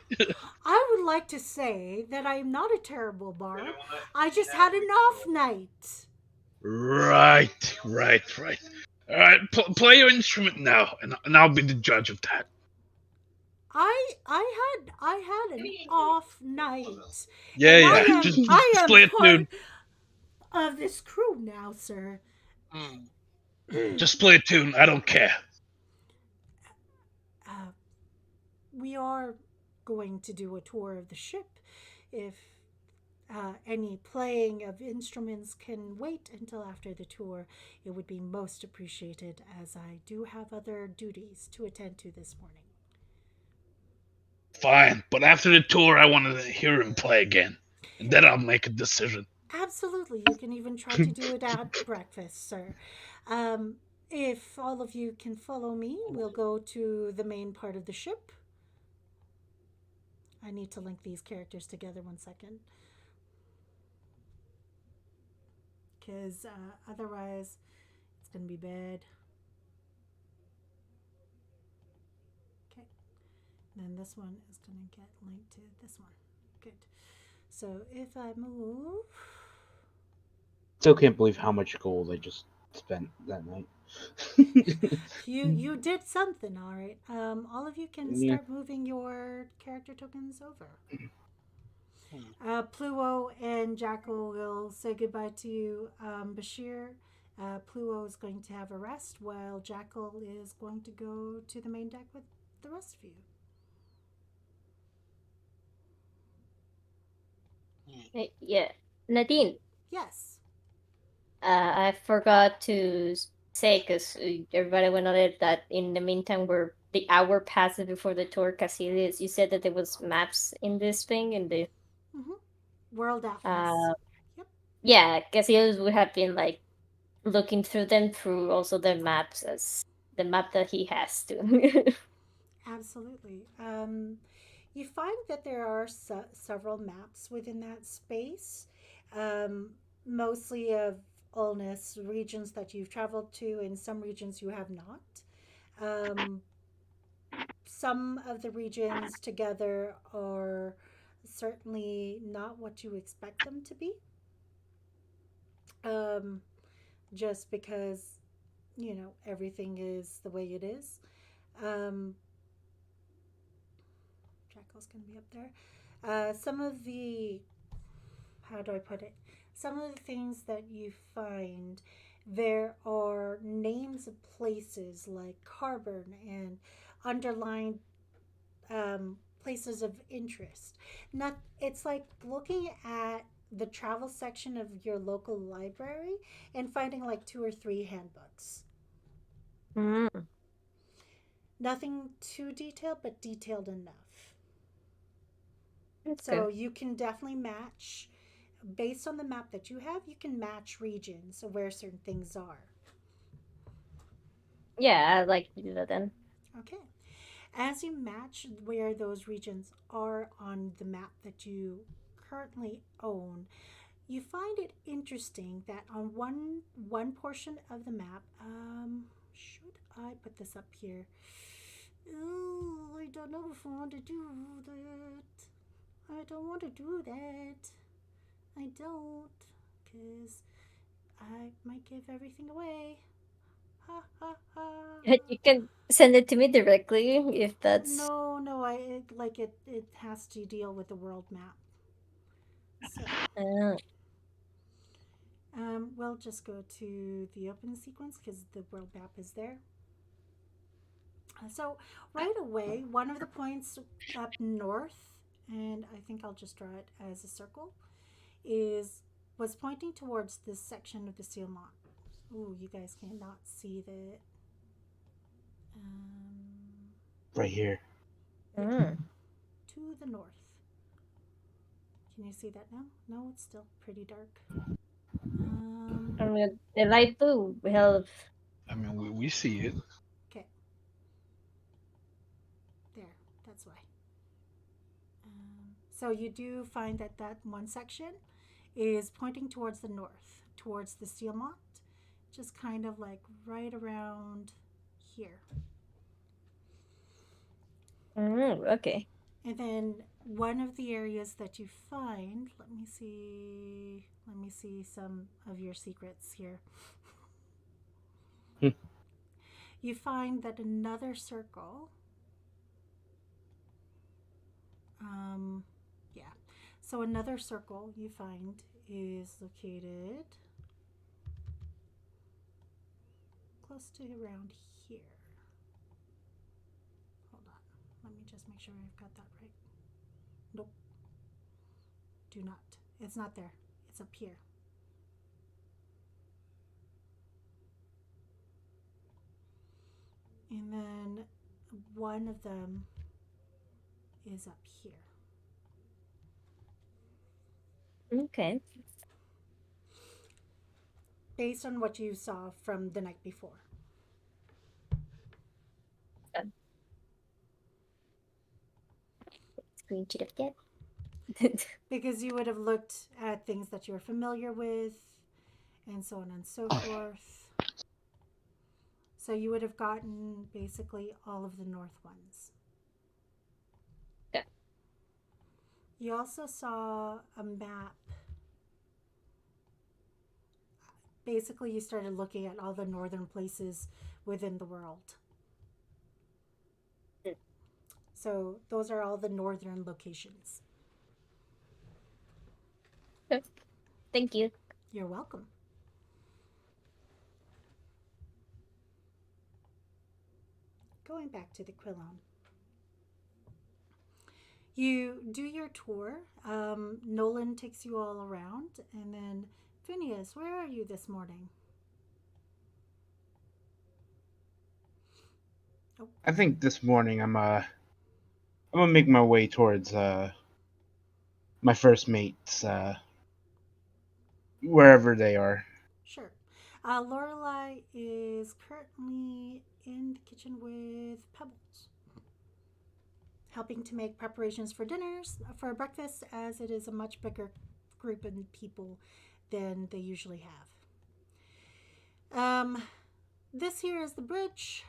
A: I would like to say that I'm not a terrible bard. I just had an off night.
E: Right. All right, play your instrument now, and I'll be the judge of that.
A: I had an off night.
E: Yeah,
A: And
E: yeah. Just
A: I am
E: play a
A: part
E: tune.
A: of this crew now, sir.
E: Just play a tune. I don't care.
A: We are going to do a tour of the ship. If any playing of instruments can wait until after the tour, it would be most appreciated, as I do have other duties to attend to this morning.
E: Fine, but after the tour, I want to hear him play again, and then I'll make a decision.
A: Absolutely. You can even try to do it at breakfast, sir. If all of you can follow me, we'll go to the main part of the ship. I need to link these characters together 1 second. Because otherwise, it's going to be bad. Okay. And then this one is going to get linked to this one. Good. So if I move.
B: Still can't believe how much gold I just spent that night.
A: You did something, all right. All of you can start moving your character tokens over. Pluo and Jackal will say goodbye to you. Bashir, Pluo is going to have a rest while Jackal is going to go to the main deck with the rest of
D: you. Yeah, Nadine.
A: Yes.
D: I forgot to say, because everybody will know that in the meantime, the hour passes before the tour. Casillas, you said that there was maps in this thing in the
A: World Atlas.
D: Yep. Yeah, Casillas would have been like looking through them through also the maps as the map that he has to.
A: Absolutely. You find that there are several maps within that space, um, mostly of illness regions that you've traveled to, and some regions you have not. Um, some of the regions together are certainly not what you expect them to be, um, just because, everything is the way it is. Um, Jackal's going to be up there. Some of the, how do I put it? Some of the things that you find, there are names of places like Carbon and underlined places of interest. Not, it's like looking at the travel section of your local library and finding like two or three handbooks.
D: Mm,
A: Nothing too detailed, but detailed enough.
D: that's
A: So
D: good.
A: you can definitely match, based on the map that you have, you can match regions of where certain things are.
D: Yeah, I'd like to do that then.
A: Okay. As you match where those regions are on the map that you currently own, you find it interesting that on one portion of the map, should I put this up here? Oh, I don't know if I want to do that. I don't want to do that. I don't, because I might give everything away. Ha ha ha.
D: You can send it to me directly if that's.
A: No, no, it has to deal with the world map. So,
D: Uh,
A: we'll just go to the open sequence because the world map is there. So, right away, one of the points up north, and I think I'll just draw it as a circle, is was pointing towards this section of the seal mont. Ooh, you guys cannot see that. Um,
B: Right here.
A: yeah,
D: mm.
A: to the north. Can you see that now? No, it's still pretty dark.
D: I mean, the light blue help.
E: I mean, we see it.
A: Okay, there. That's why. So you do find that that one section is pointing towards the north, towards the Steelmont, just kind of like right around here.
D: Okay.
A: And then one of the areas that you find, let me see some of your secrets here.
B: Hmm.
A: You find that another circle, um, yeah, so another circle you find is located close to around here. Hold on. Let me just make sure I've got that right. Nope. Do not. It's not there. It's up here. And then one of them is up here.
D: Okay.
A: Based on what you saw from the night before.
D: Screenshot of that.
A: Because you would have looked at things that you're familiar with and so on and so forth. So you would have gotten basically all of the north ones.
D: Yeah.
A: You also saw a map. Basically, you started looking at all the northern places within the world.
D: Mm.
A: So those are all the northern locations.
D: Thank you.
A: You're welcome. Going back to the Quillon. You do your tour. Nolan takes you all around, and then Finneas, where are you this morning? Oh,
B: I think this morning I'm gonna make my way towards my first mates, wherever they are.
A: sure. Lorelai is currently in the kitchen with Pebbles. helping to make preparations for dinners, for breakfast, as it is a much bigger group of people than they usually have. This here is the bridge.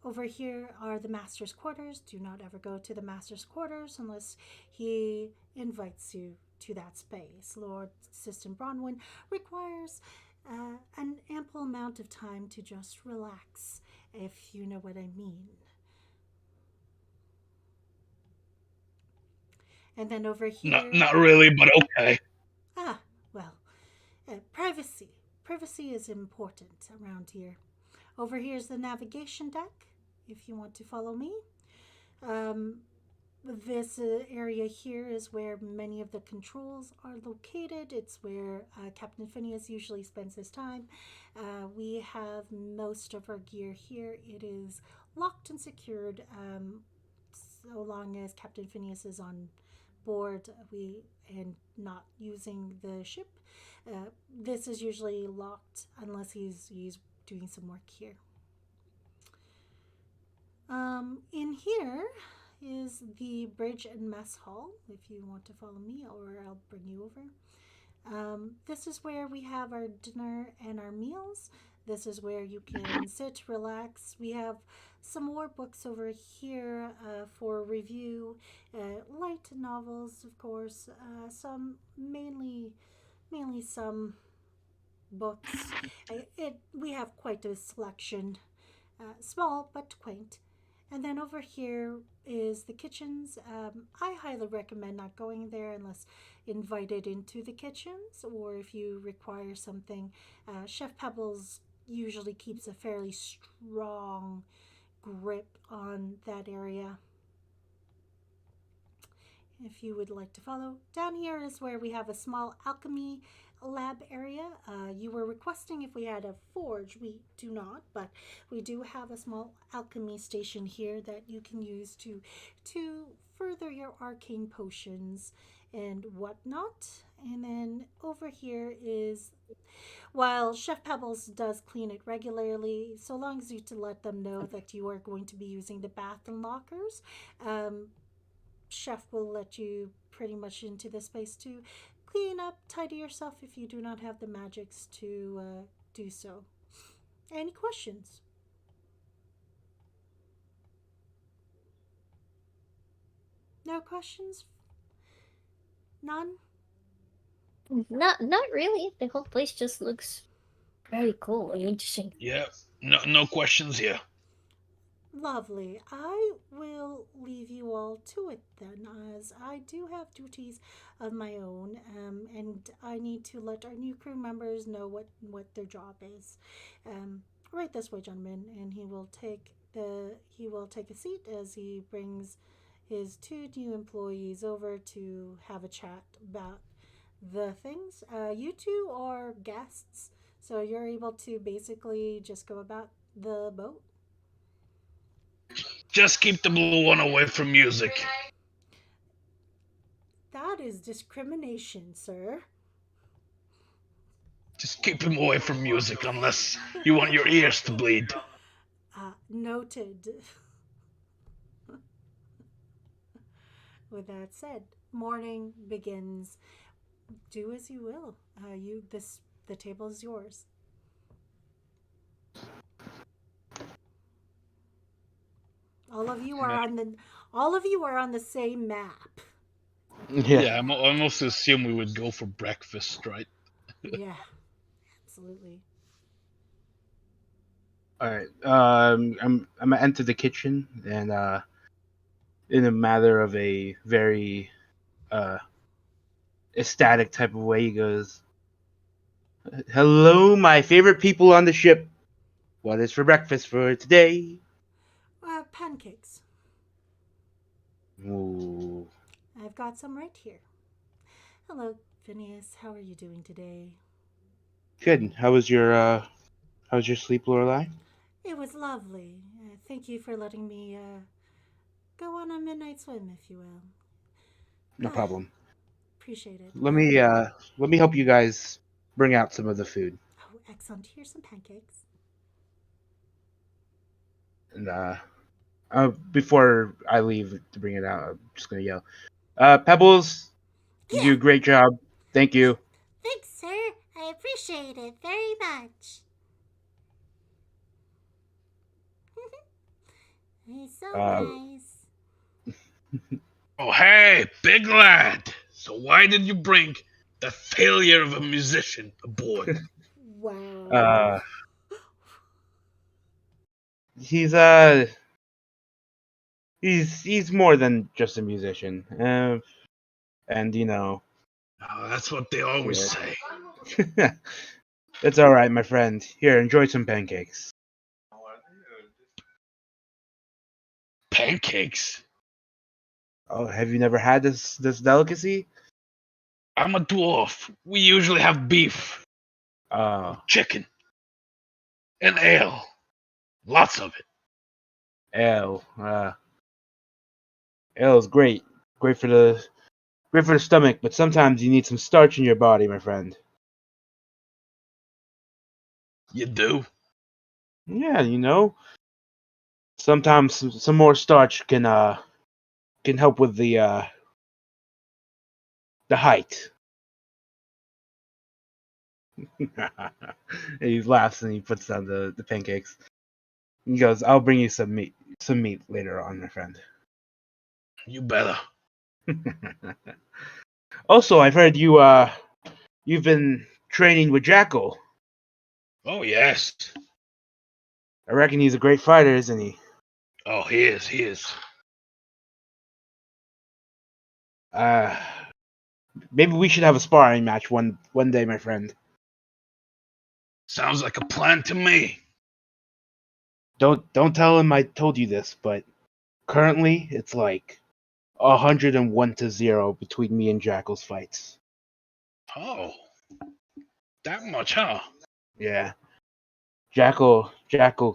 A: Over here are the master's quarters. Do not ever go to the master's quarters unless he invites you to that space. Lord System Bronwyn requires an ample amount of time to just relax, if you know what I mean. And then over here.
E: Not really, but okay.
A: Ah, well, privacy. Privacy is important around here. Over here is the navigation deck, if you want to follow me. This area here is where many of the controls are located. It's where Captain Finneas usually spends his time. We have most of our gear here. It is locked and secured so long as Captain Finneas is on board and not using the ship. This is usually locked unless he's doing some work here. In here is the bridge and mess hall, if you want to follow me, or I'll bring you over. This is where we have our dinner and our meals. This is where you can sit, relax. We have some more books over here for review. Light novels, of course. Some mainly some books. We have quite a selection, small but quaint. And then over here is the kitchens. I highly recommend not going there unless invited into the kitchens, or if you require something. Chef Pebbles usually keeps a fairly strong grip on that area. If you would like to follow. Down here is where we have a small alchemy lab area. You were requesting if we had a forge. We do not, but we do have a small alchemy station here that you can use to further your arcane potions and whatnot. And then over here is, while Chef Pebbles does clean it regularly, so long as you to let them know that you are going to be using the bath and lockers, Chef will let you pretty much into the space to clean up, tidy yourself if you do not have the magics to do so. Any questions? No questions? None?
D: Not really. The whole place just looks very cool and interesting.
E: Yeah, no questions here.
A: Lovely. I will leave you all to it then, as I do have duties of my own, and I need to let our new crew members know what their job is. Right this way, gentlemen, and he will take a seat as he brings his two new employees over to have a chat about the things. You two are guests, so you're able to basically just go about the boat.
E: Just keep the blue one away from music.
A: That is discrimination, sir.
E: Just keep him away from music unless you want your ears to bleed.
A: Noted. With that said, morning begins. Do as you will. The table is yours. All of you are on the same map.
E: Yeah, I almost assume we would go for breakfast, right?
A: Yeah, absolutely.
B: All right. I'm gonna enter the kitchen, and in a matter of a very ecstatic type of way, he goes, "Hello, my favorite people on the ship. What is for breakfast for today?"
A: Pancakes.
B: Ooh.
A: I've got some right here. Hello, Phineas. How are you doing today?
B: Good. How's your sleep, Lorelai?
A: It was lovely. Thank you for letting me go on a midnight swim, if you will.
B: No problem.
A: Appreciate it.
B: Let me help you guys bring out some of the food.
A: Oh, excellent. Here's some pancakes.
B: And Before I leave to bring it out, I'm just gonna yell, Pebbles, you do
A: Yeah.
B: a great job. Thank you.
A: Thanks, sir. I appreciate it very much. He's so
B: Uh,
A: nice.
E: Oh, hey, big lad. So why did you bring the failure of a musician aboard?
A: Wow.
B: uh, he's uh, he's more than just a musician. And
E: Oh, that's what they always
B: yeah.
E: say.
B: It's all right, my friend. Here, enjoy some pancakes.
E: Pancakes.
B: Oh, have you never had this delicacy?
E: I'm a dwarf. We usually have beef,
B: Uh,
E: chicken, and ale. Lots of it.
B: ale. Ale is great for the stomach, but sometimes you need some starch in your body, my friend.
E: You do?
B: Yeah, sometimes some more starch can help with the height. And he laughs and he puts down the pancakes. He goes, "I'll bring you some meat later on, my friend."
E: You better.
B: Also, I've heard you've been training with Jackal.
E: Oh, yes.
B: I reckon he's a great fighter, isn't he?
E: Oh, he is. He is.
B: Uh, Maybe we should have a sparring match one day, my friend.
E: Sounds like a plan to me.
B: Don't tell him I told you this, but currently it's like 101-0 between me and Jackal's fights.
E: Oh, that much, huh?
B: Yeah, Jackal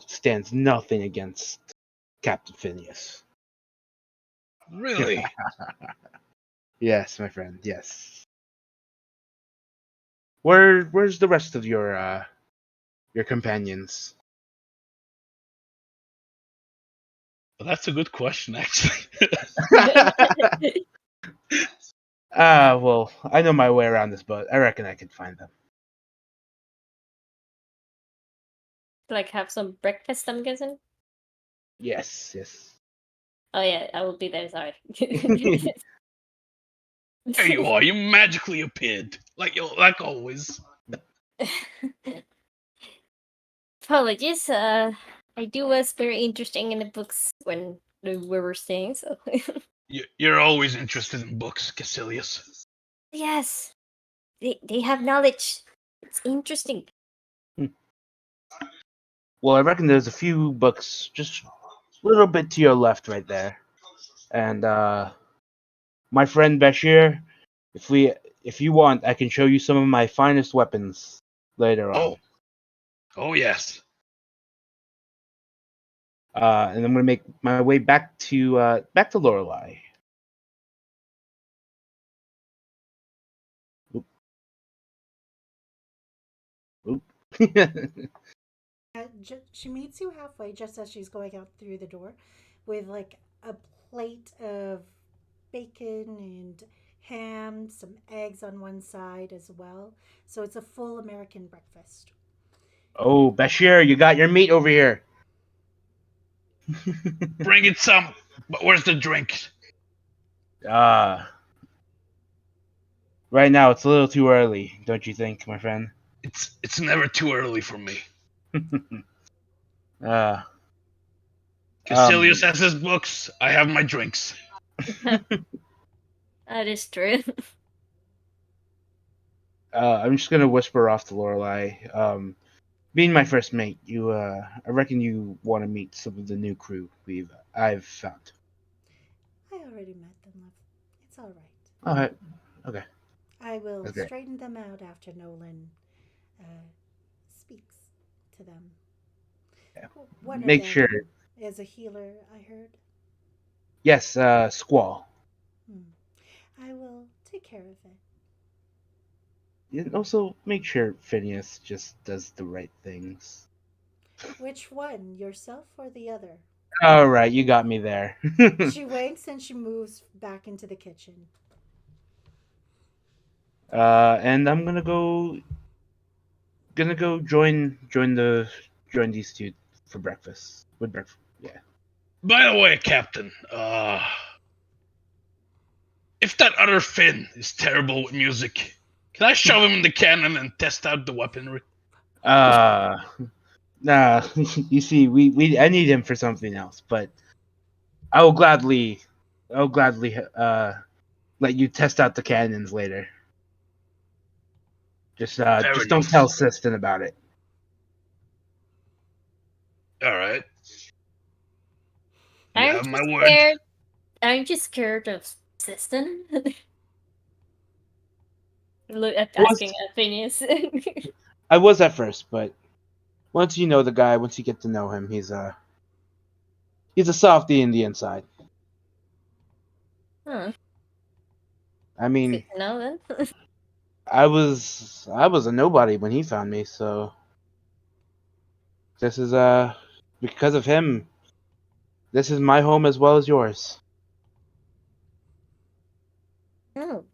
B: stands nothing against Captain Finneas.
E: Really?
B: Yes, my friend. Yes. Where's the rest of your companions?
E: Well, that's a good question, actually.
B: Well, I know my way around this boat. I reckon I can find them.
D: Like have some breakfast, I'm guessing.
B: Yes, yes.
D: Oh yeah, I will be there. Sorry.
E: There you are. You magically appeared, like always.
D: Apologies. I do was very interesting in the books when we were staying. So
E: You're always interested in books, Caecilius.
D: yes, they have knowledge. It's interesting.
B: Well, I reckon there's a few books just a little bit to your left right there. And my friend Bashir, if you want, I can show you some of my finest weapons later on.
E: Oh yes.
B: And I'm gonna make my way back to Lorelei. Oop. Oop.
A: She meets you halfway just as she's going out through the door with like a plate of bacon and ham, some eggs on one side as well. So it's a full American breakfast.
B: Oh, Bashir, you got your meat over here.
E: Bring it some. But where's the drink?
B: uh, right now it's a little too early, don't you think, my friend?
E: It's never too early for me.
B: uh,
E: Caecilius has his books. I have my drinks.
D: That is true.
B: I'm just gonna whisper off to Lorelei. Being my first mate, I reckon you want to meet some of the new crew I've found.
A: I already met them, love. It's all right.
B: All right, okay,
A: I will
B: that's great.
A: straighten them out after Nolan uh, speaks to them.
B: Yeah.
A: One of
B: Make sure,
A: them is a healer, I heard.
B: yes, Squall.
A: Hmm. I will take care of it.
B: And also make sure Phineas just does the right things.
A: Which one, yourself or the other?
B: All right, you got me there.
A: She winks and she moves back into the kitchen.
B: And I'm gonna go join these two for breakfast. With breakfast, yeah.
E: By the way, Captain, if that other Finn is terrible with music, can I shove him in the cannon and test out the weaponry?
B: Uh, nah. You see, I need him for something else, but I will gladly let you test out the cannons later.
E: Fair
B: Just don't
E: enough.
B: tell Siston about it.
E: All right. You
D: Aren't
E: have
D: you
E: my word.
D: scared? Aren't you scared of System? Look at asking at Phineas.
B: I was at first, but once you know the guy, once you get to know him, he's a softie in the inside.
D: Huh.
B: I
D: Good
B: mean,
D: to know then.
B: I was a nobody when he found me, so this is because of him. This is my home as well as yours.
D: Oh,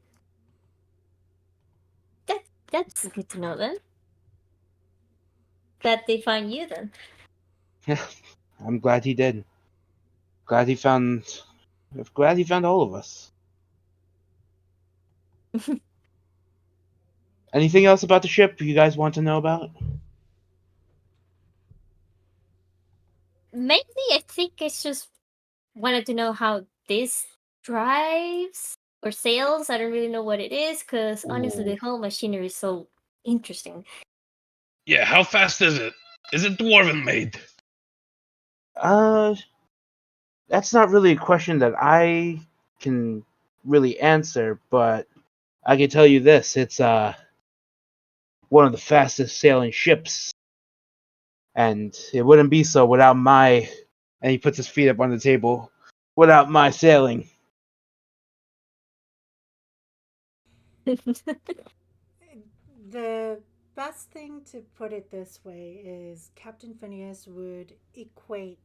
D: that's good to know then. Glad they find you then.
B: Yeah, I'm glad he did. Glad he found. Glad he found all of us. Anything else about the ship you guys want to know about?
D: Mainly, I think it's just wanted to know how this drives or sails. I don't really know what it is because honestly, the
B: Ooh.
D: whole machinery is so interesting.
E: Yeah, how fast is it? Is it dwarven made?
B: Uh, that's not really a question that I can really answer, but I can tell you this: it's one of the fastest sailing ships, and it wouldn't be so without my. And he puts his feet up on the table. Without my sailing.
A: The best thing to put it this way is Captain Phineas would equate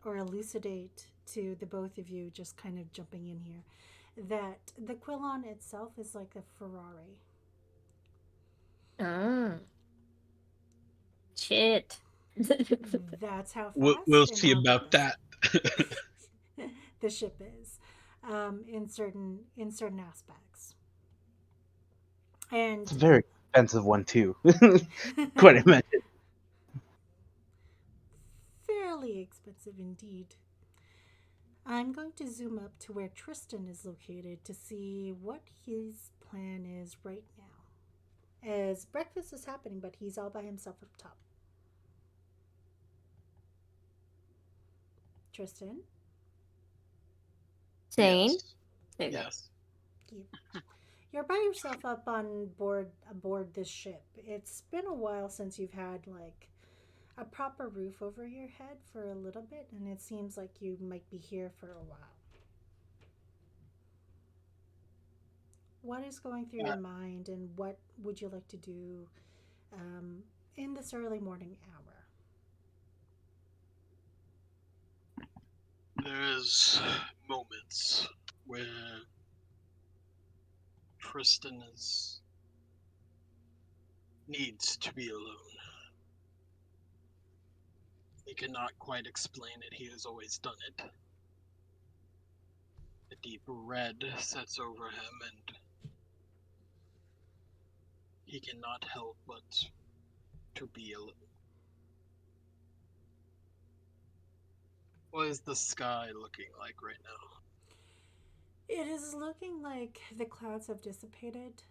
A: or elucidate to the both of you, just kind of jumping in here, that the Quillon itself is like a Ferrari.
D: Ah, shit.
A: That's how
E: We'll
A: fast and
E: see
A: how
E: about that.
A: the ship is, in certain aspects.
B: It's
A: And
B: a very expensive one too. Quite imagine.
A: fairly expensive indeed. I'm going to zoom up to where Tristan is located to see what his plan is right now. As breakfast is happening, but he's all by himself up top. Tristan,
D: Sane.
C: Yes.
D: There you go.
C: Yes.
A: you, you're by yourself up on board aboard this ship. It's been a while since you've had like a proper roof over your head for a little bit, and it seems like you might be here for a while. What is going through
C: Uh,
A: your mind, and what would you like to do um, in this early morning hour?
C: there's moments where Tristan needs to be alone. He cannot quite explain it. He has always done it. A deep red sets over him, and he cannot help but to be alone. What is the sky looking like right now?
A: It is looking like the clouds have dissipated.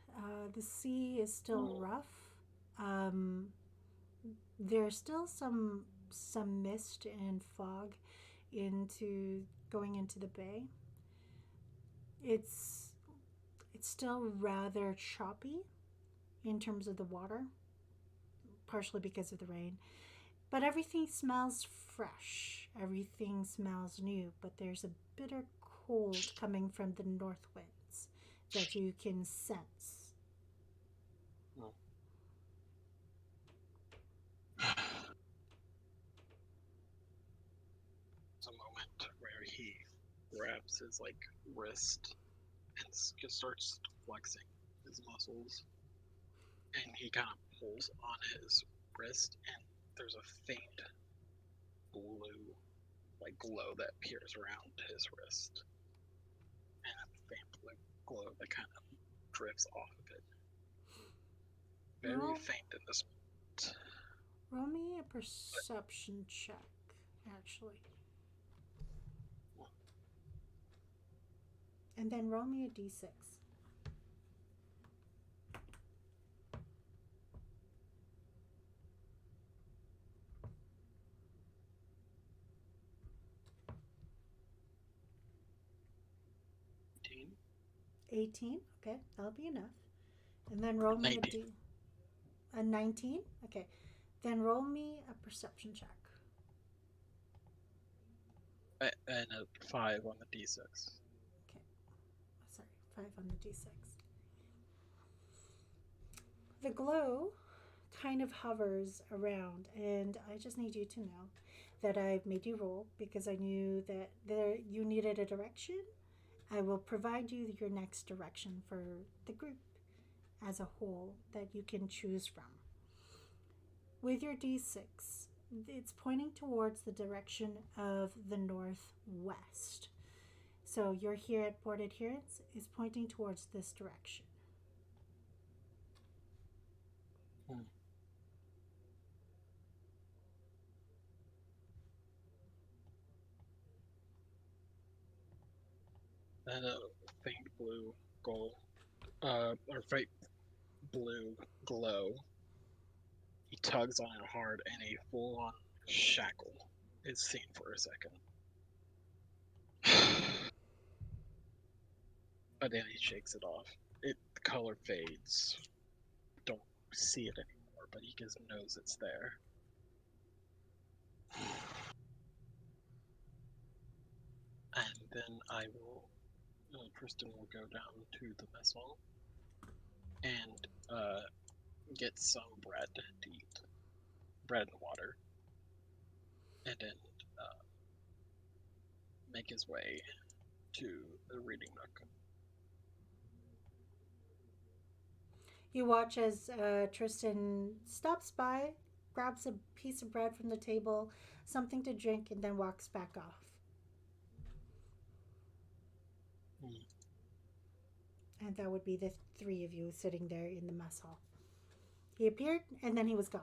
A: The sea is still rough. Um, there's still some mist and fog into going into the bay. It's it's still rather choppy in terms of the water, partially because of the rain. But everything smells fresh. Everything smells new. But there's a bitter cold coming from the north winds that you can sense.
C: It's a moment. he grabs his like wrist and just starts flexing his muscles, and he kind of pulls on his wrist, and there's a faint blue like glow that appears around his wrist, and a faint blue glow that kind of drifts off of it. Very
A: Roll.
C: faint in this.
A: Roll me a perception check, actually. And then roll me a d6.
C: Team.
A: 18. Okay, that'll be enough. And then roll me
C: 19.
A: a 19. Okay, then roll me a perception check.
C: And a 5 on the d6.
A: Okay, sorry, 5 on the d6. The glow kind of hovers around, and I just need you to know that I've made you roll because I knew that you needed a direction. I will provide you your next direction for the group as a whole that you can choose from. With your d6, it's pointing towards the direction of the northwest. So you're here at Port Adherence is pointing towards this direction.
C: And a faint blue or faint blue glow. He tugs on it hard, and a full-on shackle is seen for a second. But then he shakes it off. The color fades. Don't see it anymore, but he just knows it's there. And then Tristan will go down to the mess hall and get some bread to eat. Bread and water. And then make his way to the reading nook.
A: You watch as Tristan stops by, grabs a piece of bread from the table, something to drink, and then walks back off. And that would be the three of you sitting there in the mess hall. He appeared, and then he was gone.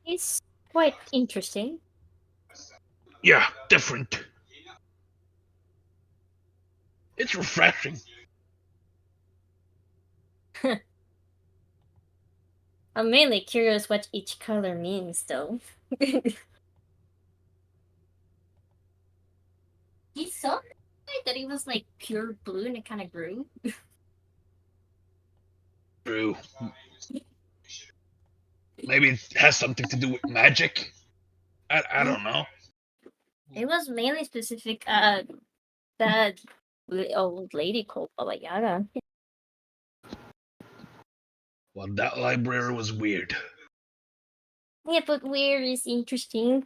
D: It's quite interesting.
E: Yeah, different. It's refreshing.
D: I'm mainly curious what each color means, though. He saw that it was like pure blue and it kind of grew.
E: True. Maybe it has something to do with magic. I don't know.
D: It was mainly specific. That old lady called Baba Yaga.
E: Well, that library was weird.
D: Yeah, but weird is interesting.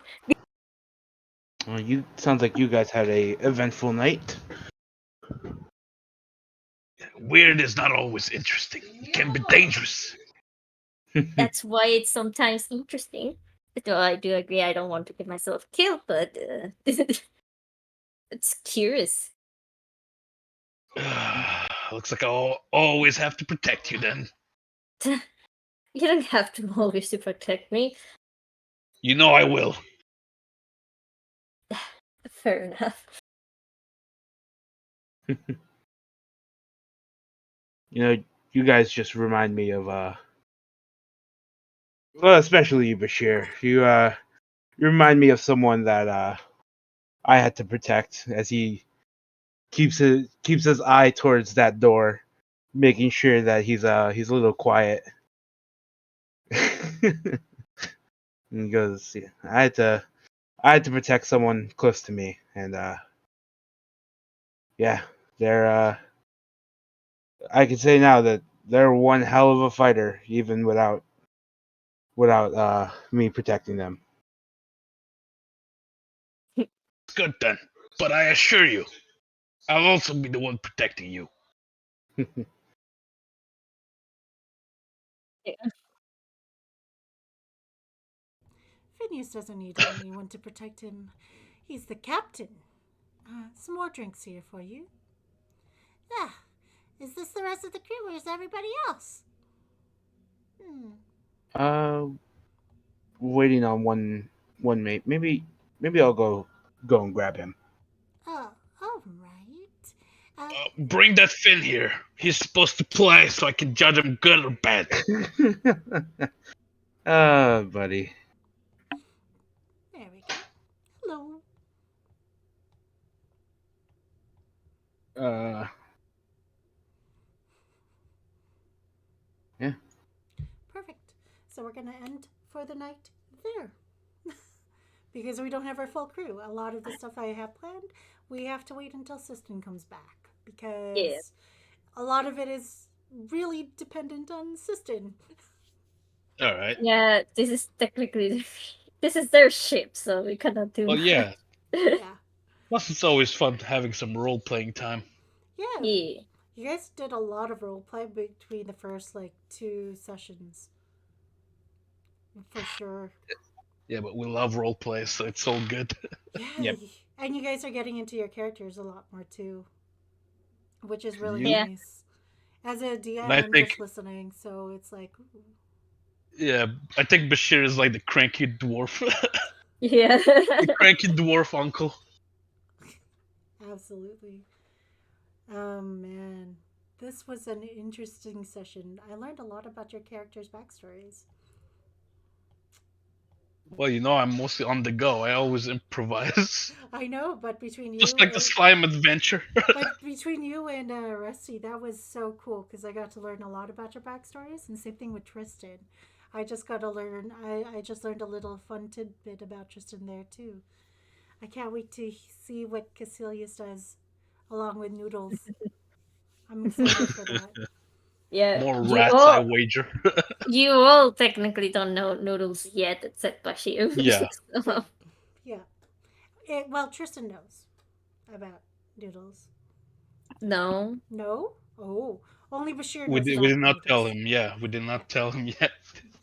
B: Well, sounds like you guys had a eventful night.
E: Weird is not always interesting. It can be dangerous.
D: That's why it's sometimes interesting. Though I do agree, I don't want to get myself killed, but it's curious.
E: Looks like I'll always have to protect you then.
D: You don't have to always to protect me.
E: You know I will.
D: Fair enough.
B: You guys just remind me of well, especially you, Bashir. You remind me of someone that I had to protect as he keeps his eye towards that door, making sure that he's a little quiet. And he goes, yeah, I had to protect someone close to me, and yeah, they're I can say now that they're one hell of a fighter, even without me protecting them.
E: Good then. But I assure you, I'll also be the one protecting you.
A: Phineas doesn't need anyone to protect him. He's the captain. Some more drinks here for you. Ah, is this the rest of the crew or is everybody else?
B: Uh, waiting on one mate. Maybe I'll go and grab him.
A: Oh, all right.
E: Bring that Finn here. He's supposed to play so I can judge him good or bad.
B: Buddy.
A: There we go. Hello.
B: Yeah.
A: Perfect. So we're going to end for the night there. Because we don't have our full crew. A lot of the stuff I have planned, we have to wait until Sistine comes back. Because a lot of it is really dependent on Sistine.
E: All right.
D: Yeah, this is technically this is their ship, so we cannot do.
E: Well, yeah.
A: Yeah.
E: Plus, it's always fun having some role playing time.
A: Yeah.
D: Yeah.
A: You guys did a lot of roleplay between the first, 2 sessions. For sure.
E: Yeah, but we love role play, so it's all good.
A: Yeah.
B: Yep.
A: And you guys are getting into your characters a lot more too, which is really
D: Yeah.
A: nice. As a DM,
E: And I
A: I'm
E: think-
A: just listening, so it's like, ooh.
E: Yeah, I think Bashir is like the cranky dwarf.
D: Yeah.
E: The cranky dwarf uncle.
A: Absolutely. Oh man, this was an interesting session. I learned a lot about your characters' backstories.
E: Well, I'm mostly on the go. I always improvise.
A: I know, but between you,
E: Just like the
A: and,
E: slime adventure.
A: but between you and Rusty, that was so cool because I got to learn a lot about your backstories, and same thing with Tristan. I just got to learn. I just learned a little fun tidbit about Tristan there too. I can't wait to see what Caecilius does along with Noodles. I'm excited for that.
D: Yeah.
E: More
D: you
E: rats,
D: all,
E: I wager.
D: you all technically don't know Noodles yet, except Bashir.
E: Yeah.
D: So,
A: Yeah. Well, Tristan knows about Noodles.
D: no.
A: No? Oh. Only Bashir
E: We
A: knows
E: did,
A: about
E: we did not tell
A: Noodles.
E: him. Yeah, we did not tell him yet.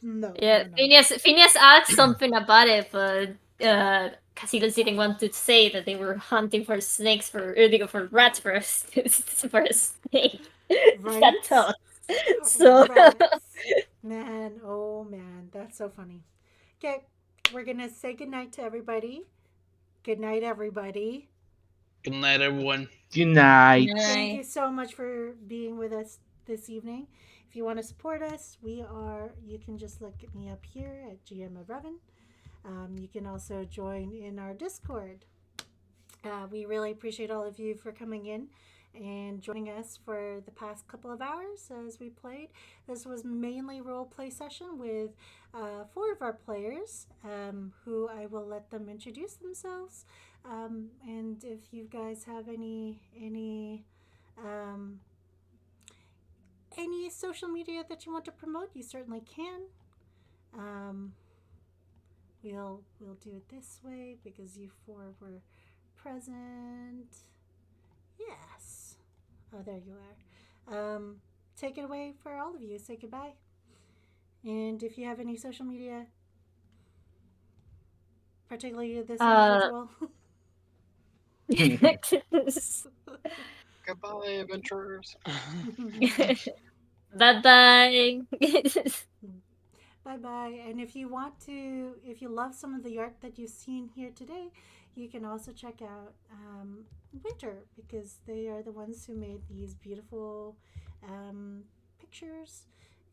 A: No.
D: Yeah,
A: No.
D: Phineas asked something about it, but Casillas didn't want to say that they were hunting for snakes for rats for for a snake.
A: Right?
D: That thought. So
A: Rats. Man, oh man, that's so funny. Okay, we're gonna say goodnight to everybody. Good night, everybody.
E: Good night, everyone.
B: Good night.
A: Thank you so much for being with us this evening. If you want to support us, you can just look me up here at GM of Revan. You can also join in our Discord. We really appreciate all of you for coming in and joining us for the past couple of hours as we played. This was mainly role play session with 4 of our players, who I will let them introduce themselves. And if you guys have any social media that you want to promote, you certainly can. We'll do it this way because you 4 were present. Yes. Oh, there you are. Take it away for all of you. Say goodbye. And if you have any social media, particularly this individual.
C: Goodbye, adventurers.
D: Bye bye.
A: Bye bye. And if you love some of the art that you've seen here today, you can also check out Winter, because they are the ones who made these beautiful pictures,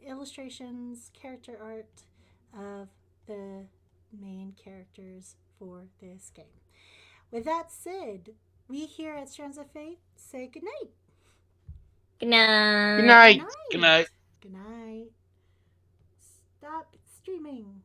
A: illustrations, character art of the main characters for this game. With that said, we here at Strands of Fate say good night.
D: Good night.
B: Good night.
E: Good night.
A: Good night. Stop streaming.